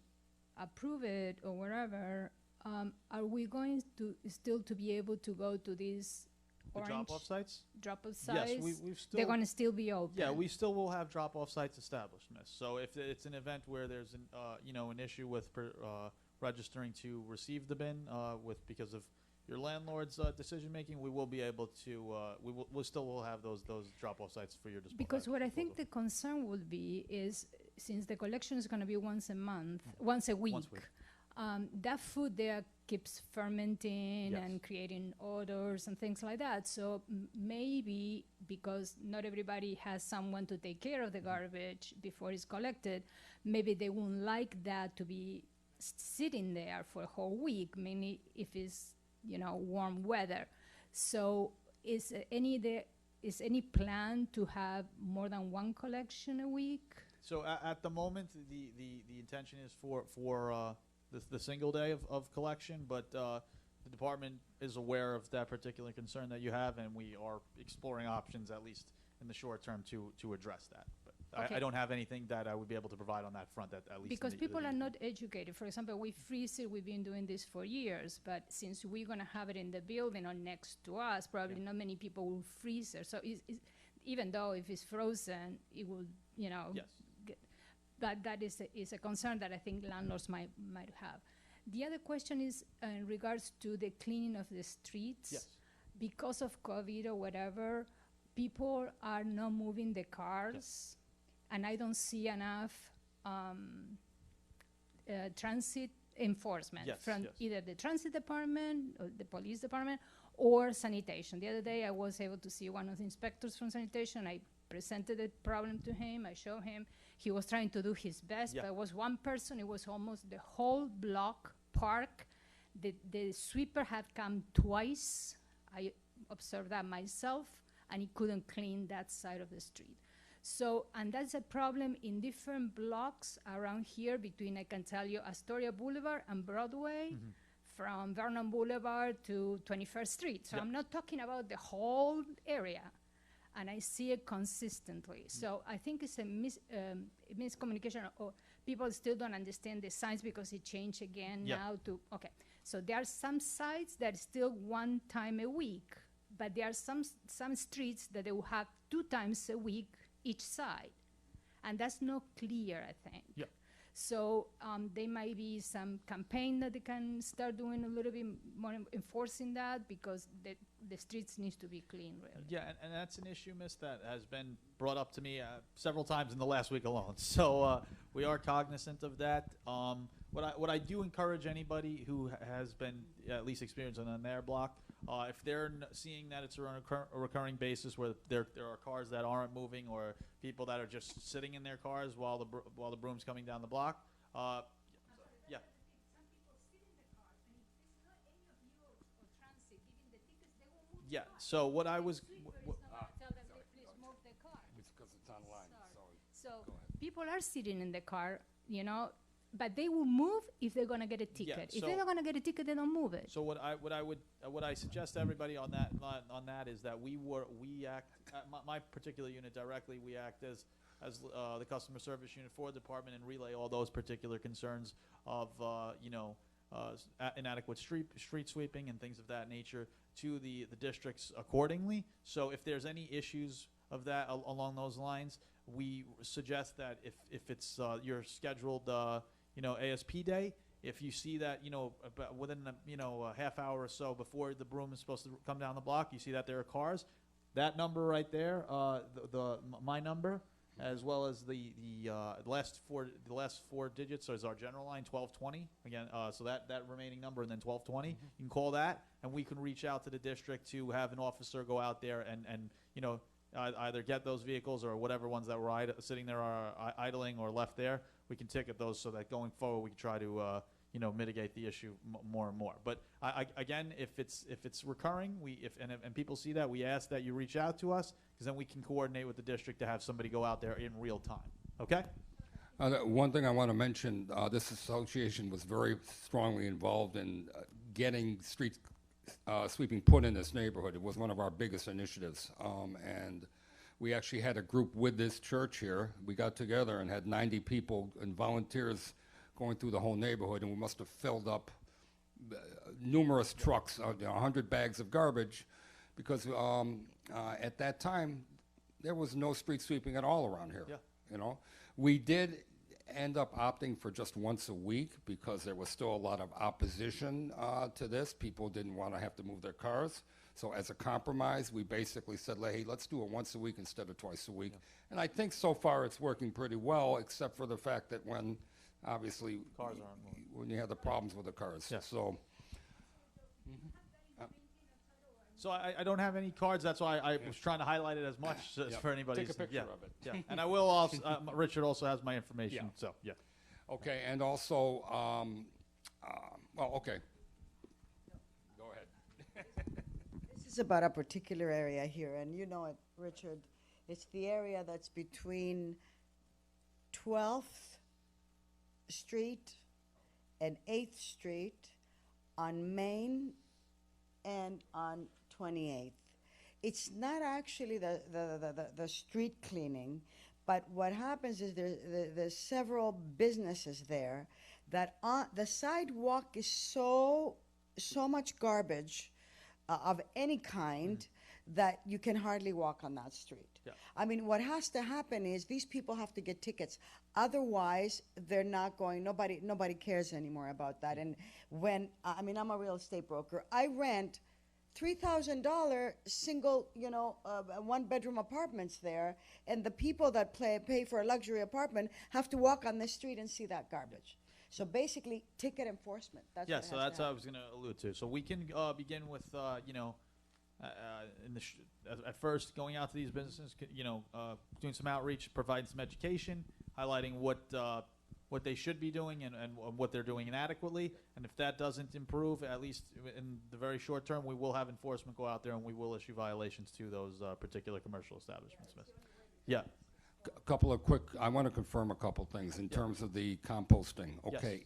approve it or whatever, are we going to still to be able to go to these The orange drop-off sites? drop-off sites? Yes, we've still. They're going to still be open. Yeah, we still will have drop-off sites established, miss. So if it's an event where there's an issue with registering to receive the bin because of your landlord's decision-making, we will be able to, we still will have those drop-off sites for your disposal. Because what I think the concern would be is, since the collection is going to be once a month, once a week, Once a week. that food there keeps fermenting Yes. and creating odors and things like that. So maybe because not everybody has someone to take care of the garbage before it's collected, maybe they wouldn't like that to be sitting there for a whole week, mainly if it's warm weather. So is any plan to have more than one collection a week? So at the moment, the intention is for the single day of collection, but the department is aware of that particular concern that you have, and we are exploring options, at least in the short term, to address that. But Okay. I don't have anything that I would be able to provide on that front, at least. Because in the people are immediate not educated. For example, we freeze it, we've been doing this for years, but since we're going to have it in the building or next to us, probably not many people will freeze it. So even though if it's frozen, it will, Yes. but that is a concern that I think landlords might have. The other question is in regards to the cleaning of the streets. Yes. Because of COVID or whatever, people are not moving the cars, and I don't see enough transit enforcement Yes, from yes. either the transit department or the police department or sanitation. The other day I was able to see one of the inspectors from sanitation. I presented the problem to him. I showed him. He was trying to do his best, Yeah. but it was one person. It was almost the whole block park. The sweeper had come twice. I observed that myself, and he couldn't clean that side of the street. So, and that's a problem in different blocks around here between, I can tell you, Astoria Boulevard and Broadway, from Vernon Boulevard to 21st Street. So Yep. I'm not talking about the whole area. And I see it consistently. So I think it's a miscommunication, or people still don't understand the signs because it changed again Yeah. now to, okay. So there are some sites that still one time a week, but there are some streets that they will have 2 times a week each side. And that's not clear, I think. Yeah. So there might be some campaign that they can start doing a little bit more enforcing that, because the streets needs to be clean, really. Yeah, and that's an issue, Miss, that has been brought up to me several times in the last week alone. So we are cognizant of that. What I do encourage anybody who has been at least experienced on their block, if they're seeing that it's on a recurring basis where there are cars that aren't moving, or people that are just sitting in their cars while the broom's coming down the block. Yeah. Yeah. So what I was. It's because it's online, So people are sitting in the car, but they will move if they're gonna get a ticket. If so- they're not gonna get a ticket, they don't move it. So what I suggest to everybody on that is that we act my particular unit directly. We act as the customer service unit for the department and relay all those particular concerns of inadequate street sweeping and things of that nature to the districts accordingly. So if there's any issues of that along those lines, we suggest that if it's your scheduled ASP day, if you see that about within a half hour or so before the broom is supposed to come down the block, you see that there are cars, that number right there, my number, as well as the last four digits is our general line, 1220 again. So that remaining number, and then 1220, you can call that, and we can reach out to the district to have an officer go out there and either get those vehicles, or whatever ones that were sitting there are idling or left there. We can ticket those so that going forward we can try to mitigate the issue more and more. But again, if it's recurring, and people see that, we ask that you reach out to us, because then we can coordinate with the district to have somebody go out there in real time. Okay? One thing I want to mention, this association was very strongly involved in getting street sweeping put in this neighborhood. It was one of our biggest initiatives. And we actually had a group with this church here. We got together and had 90 people and volunteers going through the whole neighborhood, and we must have filled up numerous trucks, 100 bags of garbage, because at that time, there was no street sweeping at all around here. Yeah. We did end up opting for just once a week because there was still a lot of opposition to this. People didn't want to have to move their cars. So as a compromise, we basically said, hey, let's do it once a week instead of twice a week. And I think so far it's working pretty well, except for the fact that when, obviously, Cars aren't moving. when you have the problems with the cars. Yeah. So So I don't have any cards. That's why I was trying to highlight it as much as for anybody. Take a picture of it. Yeah, and I will also. Richard also has my information. Yeah. So yeah. Okay, and also, okay. Go ahead. This is about a particular area here, and you know it, Richard. It's the area that's between 12th Street and 8th Street on Main and on 28th. It's not actually the street cleaning, but what happens is there's several businesses there that on the sidewalk is so much garbage of any kind that you can hardly walk on that street. Yeah. I mean, what has to happen is these people have to get tickets. Otherwise, they're not going, nobody cares anymore about that. And when, I mean, I'm a real estate broker. I rent $3,000 single, one-bedroom apartments there, and the people that pay for a luxury apartment have to walk on the street and see that garbage. So basically, ticket enforcement. That's Yeah, what so has that's to what I happen. was going to allude to. So we can begin with, at first going out to these businesses, doing some outreach, providing some education, highlighting what they should be doing and what they're doing inadequately. And if that doesn't improve, at least in the very short term, we will have enforcement go out there and we will issue violations to those particular commercial establishments. Yeah. A couple of quick, I want to confirm a couple things in terms of the composting. Yes. Okay,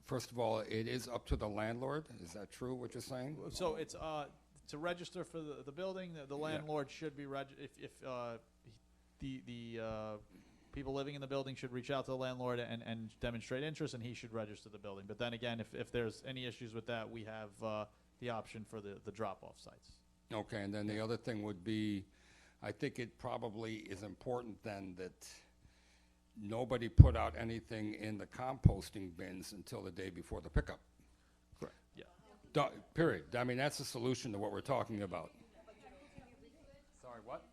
first of all, it is up to the landlord. Is that true, what you're saying? So it's to register for the building. The landlord should be if the people living in the building should reach out to the landlord and demonstrate interest, and he should register the building. But then again, if there's any issues with that, we have the option for the drop-off sites. Okay, and then the other thing would be, I think it probably is important then that nobody put out anything in the composting bins until the day before the pickup. Correct. Yeah. Period. I mean, that's the solution to what we're talking about. Sorry, what?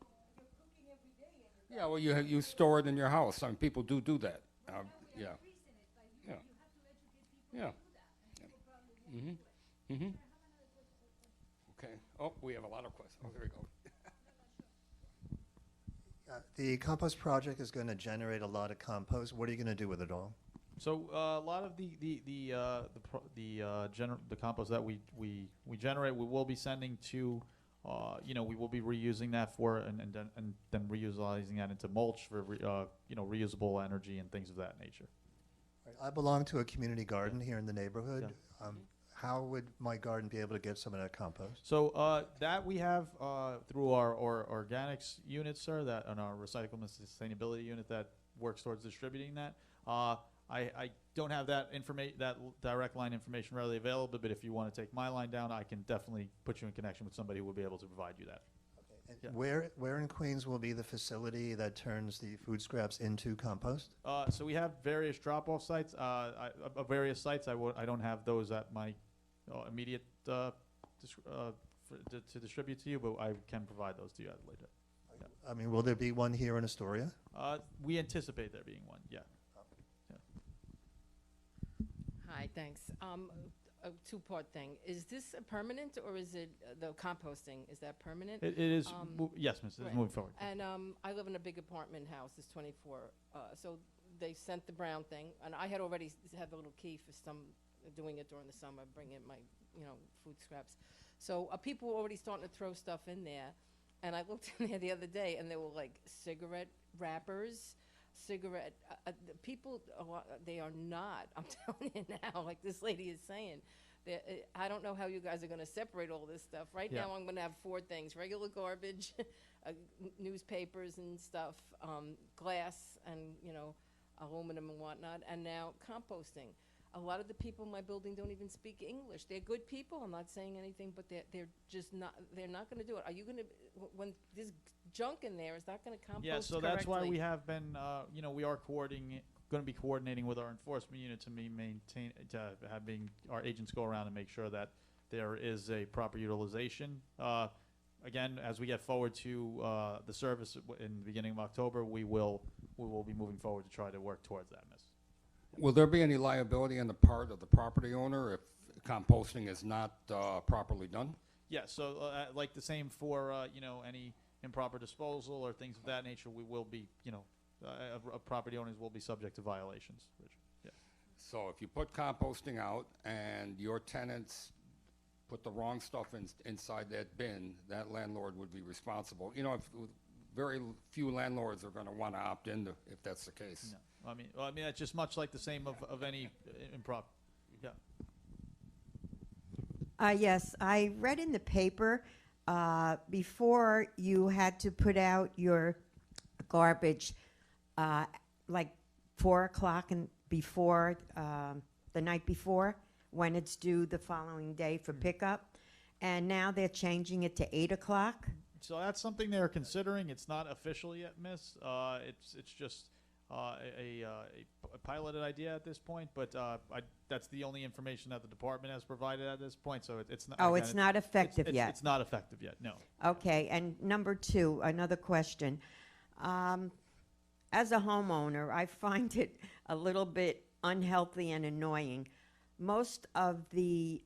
Yeah, well, you store it in your house. I mean, people do that. Yeah. Yeah. Yeah. Mm-hmm. Mm-hmm. Okay. Oh, we have a lot of questions. Oh, here we go. The compost project is going to generate a lot of compost. What are you going to do with it all? So a lot of the compost that we generate, we will be sending to, we will be reusing that for and then reutilizing that into mulch for reusable energy and things of that nature. I belong to a community garden here in the neighborhood. How would my garden be able to get some of that compost? So that we have through our organics unit, sir, that and our recycling and sustainability unit that works towards distributing that. I don't have that direct line information readily available, but if you want to take my line down, I can definitely put you in connection with somebody who will be able to provide you that. Okay. Yeah. Where in Queens will be the facility that turns the food scraps into compost? So we have various drop-off sites. Various sites. I don't have those at my immediate to distribute to you, but I can provide those to you at a later. I mean, will there be one here in Astoria? We anticipate there being one. Yeah. Hi, thanks. A two-part thing. Is this a permanent or is it the composting? Is that permanent? It is. Yes, Miss. Right. Moving forward. And I live in a big apartment house. It's 24. So they sent the brown thing, and I had already had the little key for some doing it during the summer, bring in my food scraps. So people were already starting to throw stuff in there, and I looked in there the other day, and there were like cigarette wrappers. People, they are not, I'm telling you now, like this lady is saying, I don't know how you guys are going to separate all this stuff. Right now I'm going to have 4 things: regular garbage, newspapers and stuff, glass and, aluminum and whatnot, and now composting. A lot of the people in my building don't even speak English. They're good people. I'm not saying anything, but they're just not. They're not going to do it. Are you going to, when there's junk in there, is that going to compost? Yeah. So that's why we have been. We are going to be coordinating with our enforcement unit to having our agents go around and make sure that there is a proper utilization. Again, as we get forward to the service in the beginning of October, we will be moving forward to try to work towards that, Miss. Will there be any liability on the part of the property owner if composting is not properly done? Yeah, so like the same for any improper disposal or things of that nature, we will be property owners will be subject to violations. Richard. Yeah. So if you put composting out and your tenants put the wrong stuff inside that bin, that landlord would be responsible. Very few landlords are going to want to opt in if that's the case. No. I mean, it's just much like the same of any improper. Yeah. Yes, I read in the paper before you had to put out your garbage like 4 o'clock and before the night before when it's due the following day for pickup. and now they're changing it to 8 o'clock? So that's something they're considering. It's not official yet, Miss. It's just a piloted idea at this point, but that's the only information that the department has provided at this point. So it's not. Oh, again, it's not effective yet. It's not effective yet. No. Okay, and number two, another question. As a homeowner, I find it a little bit unhealthy and annoying. Most of the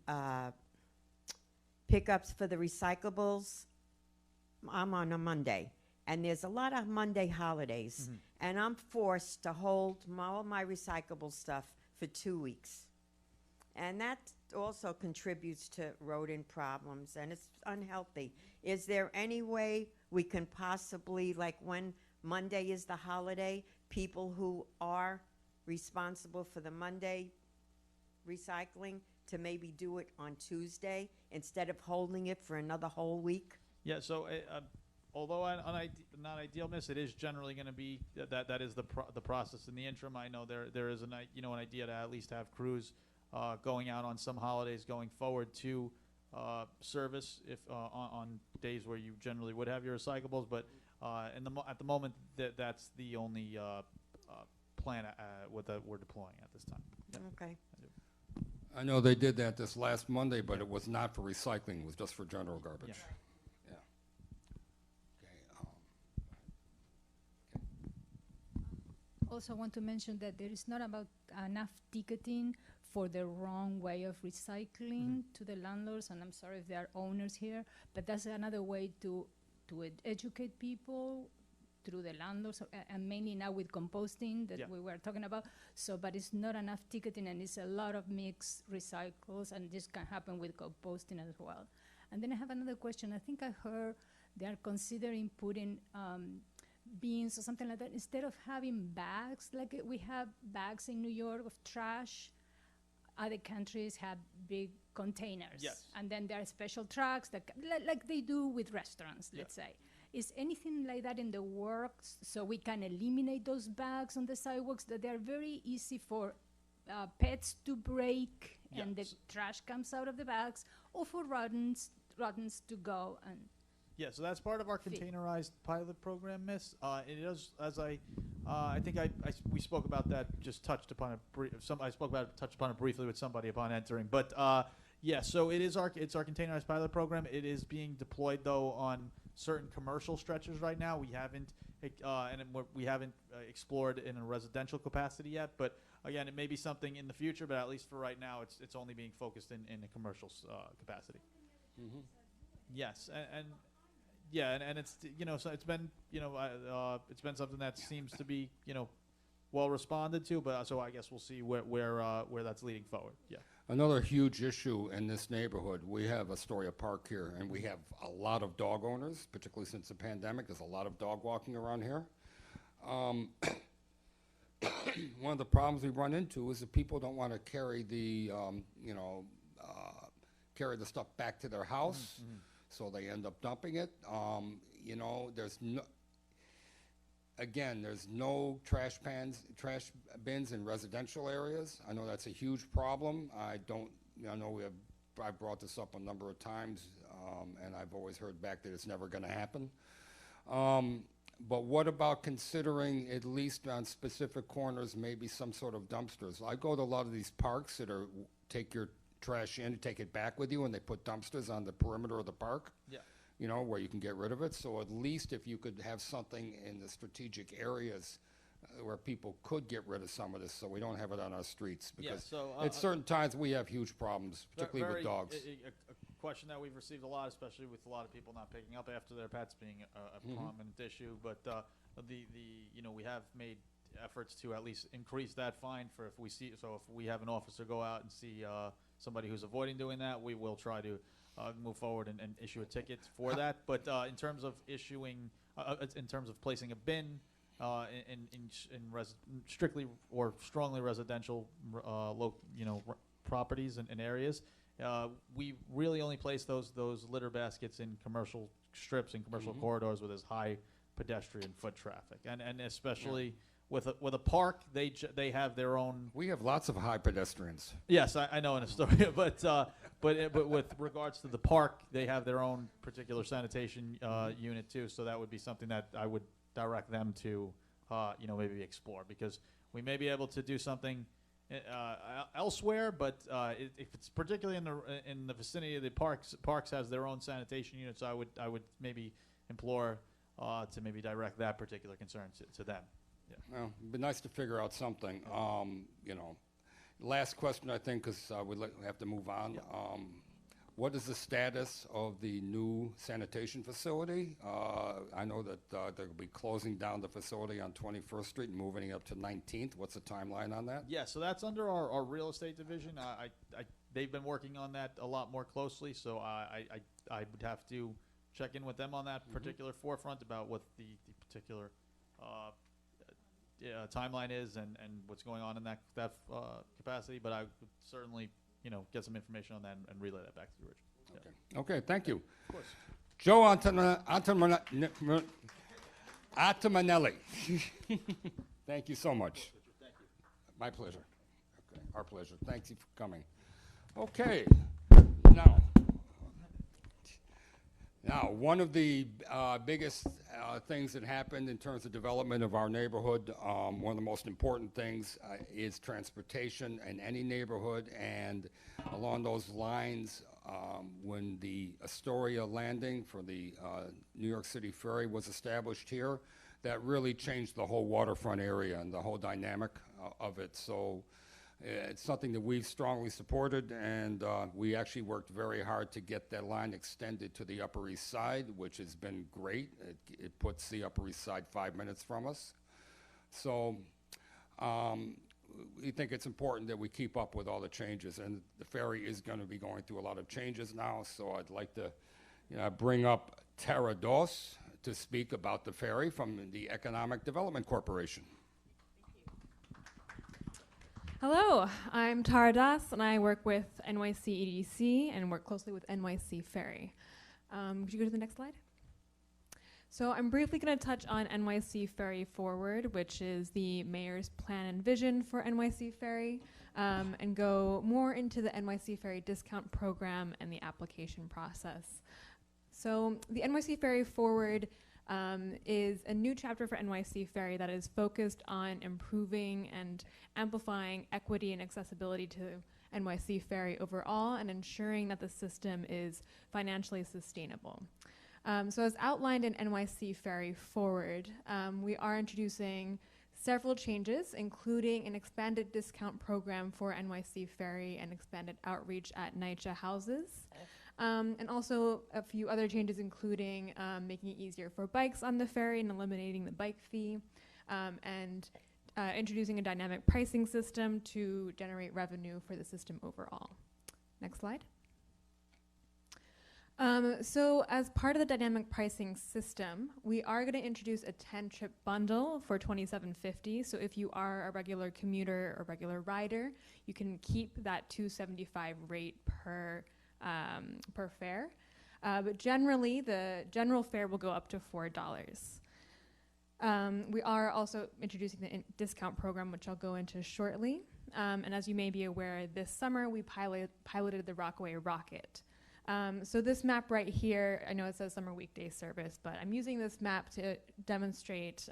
pickups for the recyclables, I'm on a Monday, and there's a lot of Monday holidays, and I'm forced to hold all my recyclable stuff for 2 weeks. And that also contributes to rodent problems, and it's unhealthy. Is there any way we can possibly, like when Monday is the holiday, people who are responsible for the Monday recycling to maybe do it on Tuesday instead of holding it for another whole week? Yeah. So although not ideal, Miss, it is generally going to be that is the process. In the interim, I know there is an idea to at least have crews going out on some holidays going forward to service if on days where you generally would have your recyclables, but at the moment that's the only plan that we're deploying at this time. Yeah. Okay. I know they did that this last Monday, but it was not for recycling, it was just for general garbage. Yeah. Yeah. Also want to mention that there is not about enough ticketing for the wrong way of recycling to the landlords, and I'm sorry if there are owners here, but that's another way to educate people through the landlords, and mainly now with composting that we were talking about. So, but it's not enough ticketing, and it's a lot of mixed recycles, and this can happen with composting as well. And then I have another question. I think I heard they are considering putting bins or something like that instead of having bags, like we have bags in New York of trash. Other countries have big containers. Yes. And then there are special trucks that, like they do with restaurants, let's say. Is anything like that in the works so we can eliminate those bags on the sidewalks that they're very easy for pets to break and the trash comes out of the bags, or for rodents to go and... Yeah, so that's part of our containerized pilot program, Miss. It is, as I think we spoke about that, just touched upon it. Touched upon it briefly with somebody upon entering. But yeah, so it's our containerized pilot program. It is being deployed though on certain commercial stretches right now. We haven't explored in a residential capacity yet. But again, it may be something in the future. But at least for right now, it's only being focused in a commercial capacity. Mm-hmm. Yes, and it's so it's been it's been something that seems to be well responded to, but so I guess we'll see where that's leading forward. Yeah. Another huge issue in this neighborhood, we have Astoria Park here, and we have a lot of dog owners, particularly since the pandemic. There's a lot of dog walking around here. One of the problems we run into is that people don't want to carry the carry the stuff back to their house. Mm-hmm. So they end up dumping it. There's no trash bins in residential areas. I know that's a huge problem. I know I've brought this up a number of times, and I've always heard back that it's never going to happen. But what about considering, at least on specific corners, maybe some sort of dumpsters? I go to a lot of these parks that take your trash in, take it back with you, and they put dumpsters on the perimeter of the park. Yeah. Where you can get rid of it. So at least if you could have something in the strategic areas where people could get rid of some of this, so we don't have it on our streets. Because at certain times we have huge problems, particularly with dogs. A question that we've received a lot, especially with a lot of people not picking up after their pets being a prominent issue. But we have made efforts to at least increase that fine for if we have an officer go out and see somebody who's avoiding doing that, we will try to move forward and issue a ticket for that. But in terms of placing a bin in strictly or strongly residential properties and areas, we really only place those litter baskets in commercial strips and commercial corridors where there's high pedestrian foot traffic, and especially with a park, they have their own. We have lots of high pedestrians. Yes, I know in Astoria, but with regards to the park, they have their own particular sanitation unit too. So that would be something that I would direct them to, maybe explore, because we may be able to do something elsewhere, but if it's particularly in the vicinity of the parks has their own sanitation units. I would maybe implore to maybe direct that particular concern to them. Yeah. Well, it'd be nice to figure out something. Last question, I think, because we have to move on. Yeah. What is the status of the new sanitation facility? I know that they'll be closing down the facility on 21st Street and moving it up to 19th. What's the timeline on that? Yeah, so that's under our real estate division. They've been working on that a lot more closely, so I would have to check in with them on that particular forefront about what the particular timeline is and what's going on in that capacity. But I would certainly get some information on that and relay that back to you, Rich. Yeah. Okay, thank you. Of course. Joe Antominelli. Thank you so much. Thank you. My pleasure. Okay, our pleasure. Thank you for coming. Okay, now one of the biggest things that happened in terms of development of our neighborhood, one of the most important things is transportation in any neighborhood, and along those lines, when the Astoria landing for the New York City ferry was established here, that really changed the whole waterfront area and the whole dynamic of it. So it's something that we've strongly supported, and we actually worked very hard to get that line extended to the Upper East Side, which has been great. It puts the Upper East Side 5 minutes from us. So we think it's important that we keep up with all the changes, and the ferry is going to be going through a lot of changes now, so I'd like to bring up Tara Doss to speak about the ferry from the Economic Development Corporation. Hello, I'm Tara Das, and I work with NYC EDC and work closely with NYC Ferry. Could you go to the next slide? So I'm briefly going to touch on NYC Ferry Forward, which is the mayor's plan and vision for NYC Ferry, and go more into the NYC Ferry discount program and the application process. So the NYC Ferry Forward is a new chapter for NYC Ferry that is focused on improving and amplifying equity and accessibility to NYC Ferry overall and ensuring that the system is financially sustainable. So as outlined in NYC Ferry Forward, we are introducing several changes, including an expanded discount program for NYC Ferry and expanded outreach at NYCHA houses. And also a few other changes, including making it easier for bikes on the ferry and eliminating the bike fee, and introducing a dynamic pricing system to generate revenue for the system overall. Next slide. So as part of the dynamic pricing system, we are going to introduce a 10-trip bundle for $27.50. So if you are a regular commuter or regular rider, you can keep that $275 rate per fare. But generally, the general fare will go up to $4. We are also introducing the discount program, which I'll go into shortly. And as you may be aware, this summer we piloted the Rockaway Rocket. So this map right here, I know it says summer weekday service, but I'm using this map to demonstrate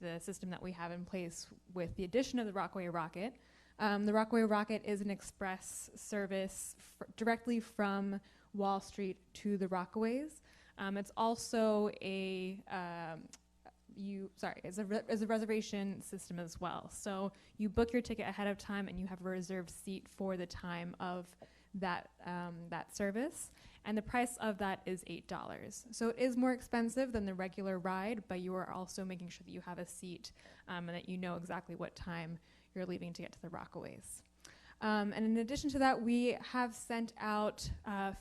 the system that we have in place with the addition of the Rockaway Rocket. The Rockaway Rocket is an express service directly from Wall Street to the Rockaways. It's also a it's a reservation system as well. So you book your ticket ahead of time, and you have a reserved seat for the time of that service, and the price of that is $8. So it is more expensive than the regular ride, but you are also making sure that you have a seat and that you know exactly what time you're leaving to get to the Rockaways. And in addition to that, we have sent out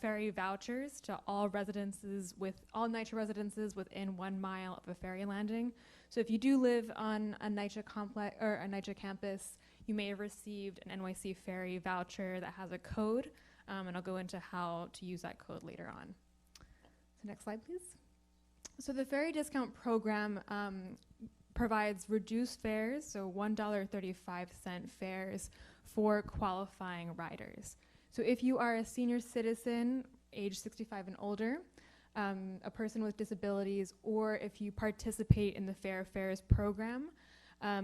ferry vouchers to all NYCHA residences within 1 mile of a ferry landing. So if you do live on a NYCHA complex or a NYCHA campus, you may have received an NYC Ferry voucher that has a code, and I'll go into how to use that code later on. So next slide, please. So the ferry discount program provides reduced fares, so $1.35 fares for qualifying riders. So if you are a senior citizen, age 65 and older, a person with disabilities, or if you participate in the Fair Fares program,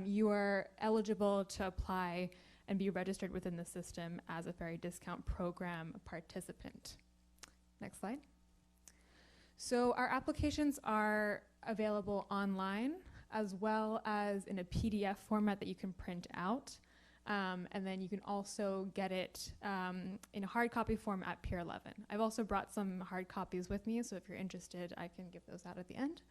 you are eligible to apply and be registered within the system as a ferry discount program participant. Next slide. So our applications are available online as well as in a PDF format that you can print out. And then you can also get it in a hard copy form at Pier 11. I've also brought some hard copies with me, so if you're interested, I can give those out at the end.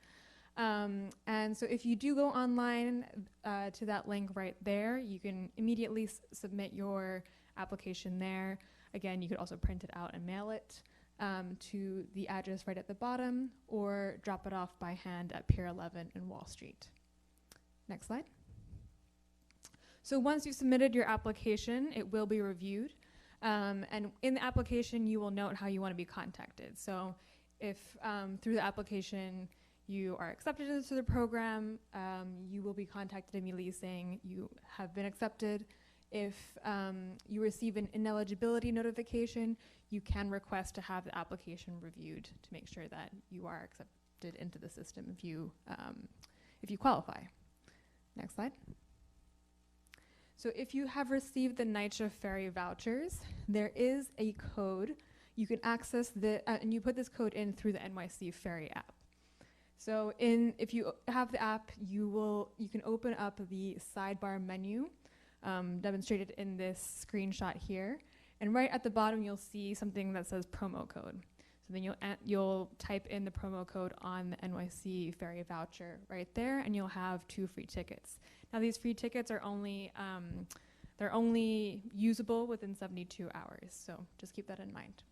And so if you do go online to that link right there, you can immediately submit your application there. Again, you could also print it out and mail it to the address right at the bottom, or drop it off by hand at Pier 11 in Wall Street. Next slide. So once you've submitted your application, it will be reviewed. And in the application, you will note how you want to be contacted. So if through the application you are accepted into the program, you will be contacted immediately saying you have been accepted. If you receive an ineligibility notification, you can request to have the application reviewed to make sure that you are accepted into the system if you qualify. Next slide. So if you have received the NYCHA ferry vouchers, there is a code. You can access and you put this code in through the NYC Ferry app. So if you have the app, you can open up the sidebar menu demonstrated in this screenshot here. And right at the bottom, you'll see something that says promo code. So then you'll type in the promo code on the NYC ferry voucher right there, and you'll have 2 free tickets. Now these free tickets are only usable within 72 hours, so just keep that in mind.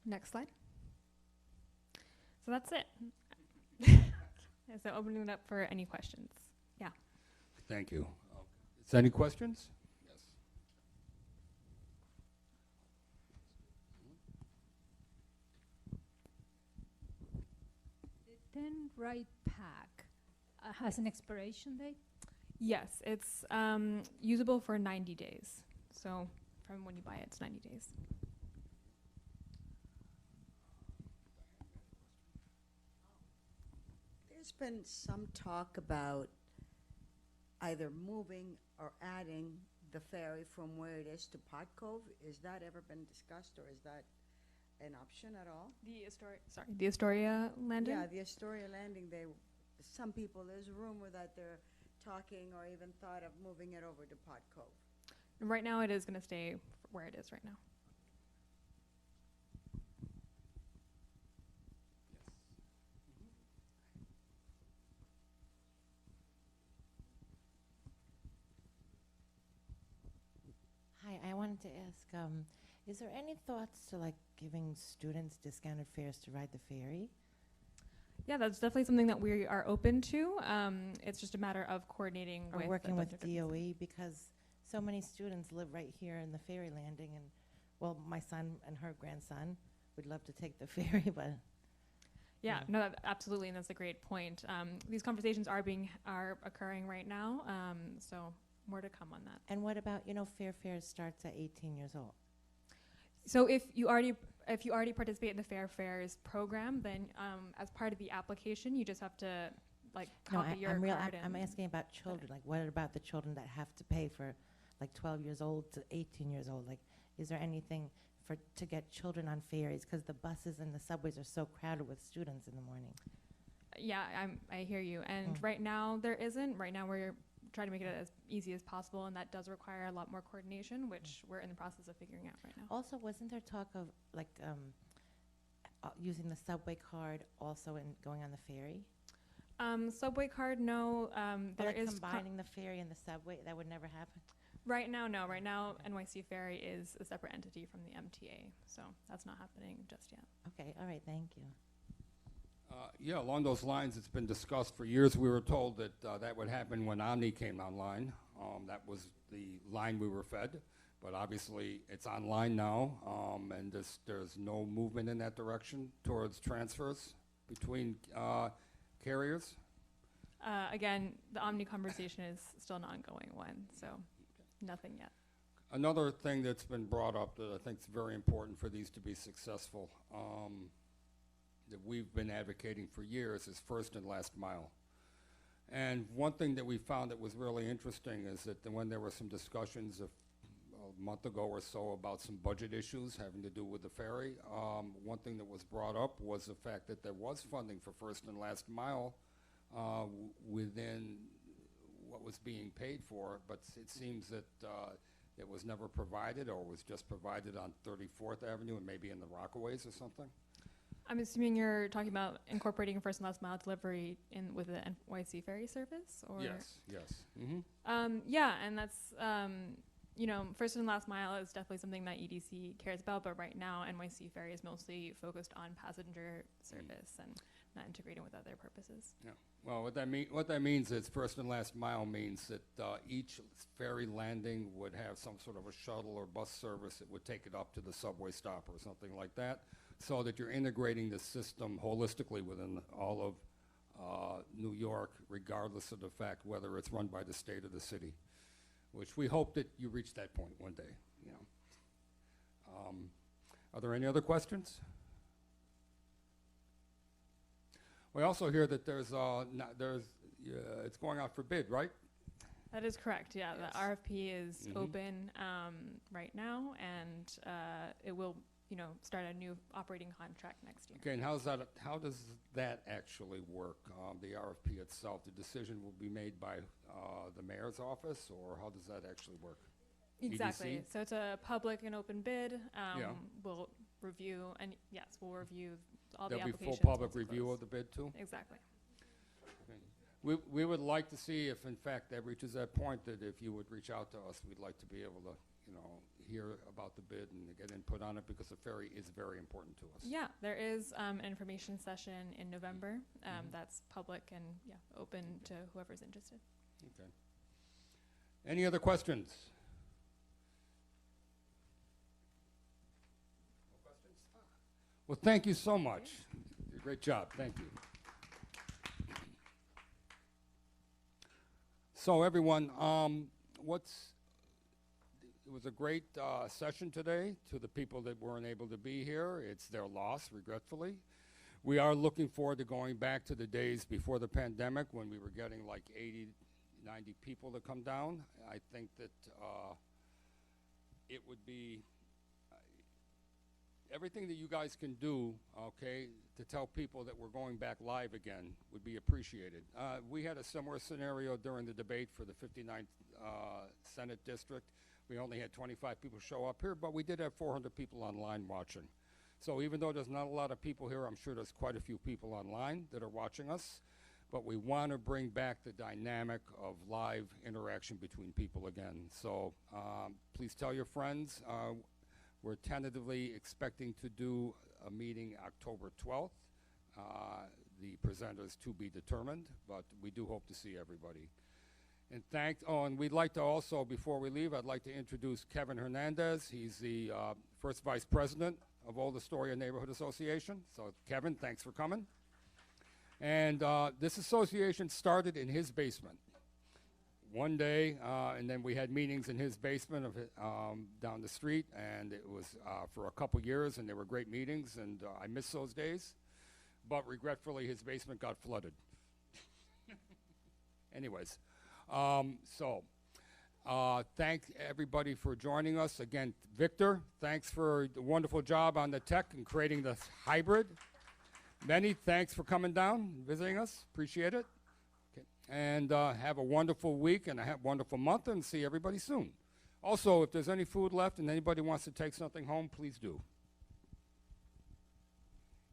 Next slide. So that's it. So opening it up for any questions. Yeah. Thank you. Is there any questions? Yes. The 10 Right Pack has an expiration date? Yes, it's usable for 90 days. So from when you buy it, it's 90 days. There's been some talk about either moving or adding the ferry from where it is to Pot Cove. Is that ever been discussed, or is that an option at all? The Astoria landing? Yeah, the Astoria landing, some people, there's a rumor that they're talking or even thought of moving it over to Pot Cove. Right now it is going to stay where it is right now. Hi, I wanted to ask, is there any thoughts to like giving students discounted fares to ride the ferry? Yeah, that's definitely something that we are open to. It's just a matter of coordinating Or with working with district DOE, because so many students live right here in the ferry landing, and well, my son and her grandson would love to take the ferry, but Yeah, no, absolutely, and that's a great point. These conversations are occurring right now, so more to come on that. And what about, Fair Fares starts at 18 years old? So if you already participate in the Fair Fares program, then as part of the application, you just have to copy your card. I'm asking about children. Like, what about the children that have to pay for, 12 years old to 18 years old? Like, is there anything to get children on ferries? Because the buses and the subways are so crowded with students in the morning. Yeah, I hear you. And right now there isn't. Right now we're trying to make it as easy as possible, and that does require a lot more coordination, which we're in the process of figuring out right now. Also, wasn't there talk of using the subway card also in going on the ferry? Subway card, no. There is combining the ferry and the subway. That would never happen. Right now, no. Right now, NYC Ferry is a separate entity from the MTA, so that's not happening just yet. Okay. All right. Thank you. Yeah, along those lines, it's been discussed for years. We were told that that would happen when OMNI came online. That was the line we were fed, but obviously it's online now, and there's no movement in that direction towards transfers between carriers? Again, the Omni conversation is still an ongoing one, so nothing yet. Another thing that's been brought up that I think is very important for these to be successful, that we've been advocating for years, is first and last mile. And one thing that we found that was really interesting is that when there were some discussions a month ago or so about some budget issues having to do with the ferry, one thing that was brought up was the fact that there was funding for first and last mile within what was being paid for, but it seems that it was never provided, or was just provided on 34th Avenue and maybe in the Rockaways or something. I'm assuming you're talking about incorporating first and last mile delivery in with the NYC ferry service, or Yes, yes. Mm-hmm. yeah, and that's you know, first and last mile is definitely something that EDC cares about, but right now NYC ferry is mostly focused on passenger service and not integrating with other purposes. Yeah. Well, what that means is first and last mile means that each ferry landing would have some sort of a shuttle or bus service that would take it up to the subway stop or something like that, so that you're integrating the system holistically within all of New York, regardless of the fact whether it's run by the state or the city, which we hope that you reach that point one day. You know. Are there any other questions? We also hear that it's going out for bid, right? That is correct. Yeah, Yes. the RFP is open right now, and it will, you know, start a new operating contract next year. Okay, and how does that actually work? The RFP itself, the decision will be made by the mayor's office, or how does that actually work? Exactly. EDC? So it's a public and open bid. Yeah. We'll review, and yes, we'll review all There'll the be applications. full public once it's review closed. of the bid too? Exactly. Okay. We would like to see if in fact that reaches that point, that if you would reach out to us, we'd like to be able to, you know, hear about the bid and get input on it, because the ferry is very important to us. Yeah, there is an information session in November that's public and open to whoever's interested. Okay. Any other questions? No questions? Well, thank you so much. You did a great job. Thank you. So everyone, it was a great session today. To the people that weren't able to be here, it's their loss, regretfully. We are looking forward to going back to the days before the pandemic, when we were getting like 80, 90 people to come down. I think that it would be everything that you guys can do, okay, to tell people that we're going back live again would be appreciated. We had a similar scenario during the debate for the 59th Senate District. We only had 25 people show up here, but we did have 400 people online watching. So even though there's not a lot of people here, I'm sure there's quite a few people online that are watching us. But we want to bring back the dynamic of live interaction between people again. So please tell your friends. We're tentatively expecting to do a meeting October 12th. The presenters to be determined, but we do hope to see everybody. And we'd like to also, before we leave, I'd like to introduce Kevin Hernandez. He's the first vice president of Old Astoria Neighborhood Association. So Kevin, thanks for coming. And this association started in his basement one day, and then we had meetings in his basement down the street, and it was for a couple years, and they were great meetings, and I miss those days. But regretfully, his basement got flooded. Anyways, thank everybody for joining us. Again, Victor, thanks for the wonderful job on the tech and creating the hybrid. Benny, thanks for coming down and visiting us. Appreciate it. Okay. And have a wonderful week and a wonderful month, and see everybody soon. Also, if there's any food left and anybody wants to take something home, please do.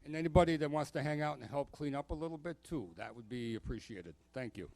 And anybody that wants to hang out and help clean up a little bit too, that would be appreciated. Thank you.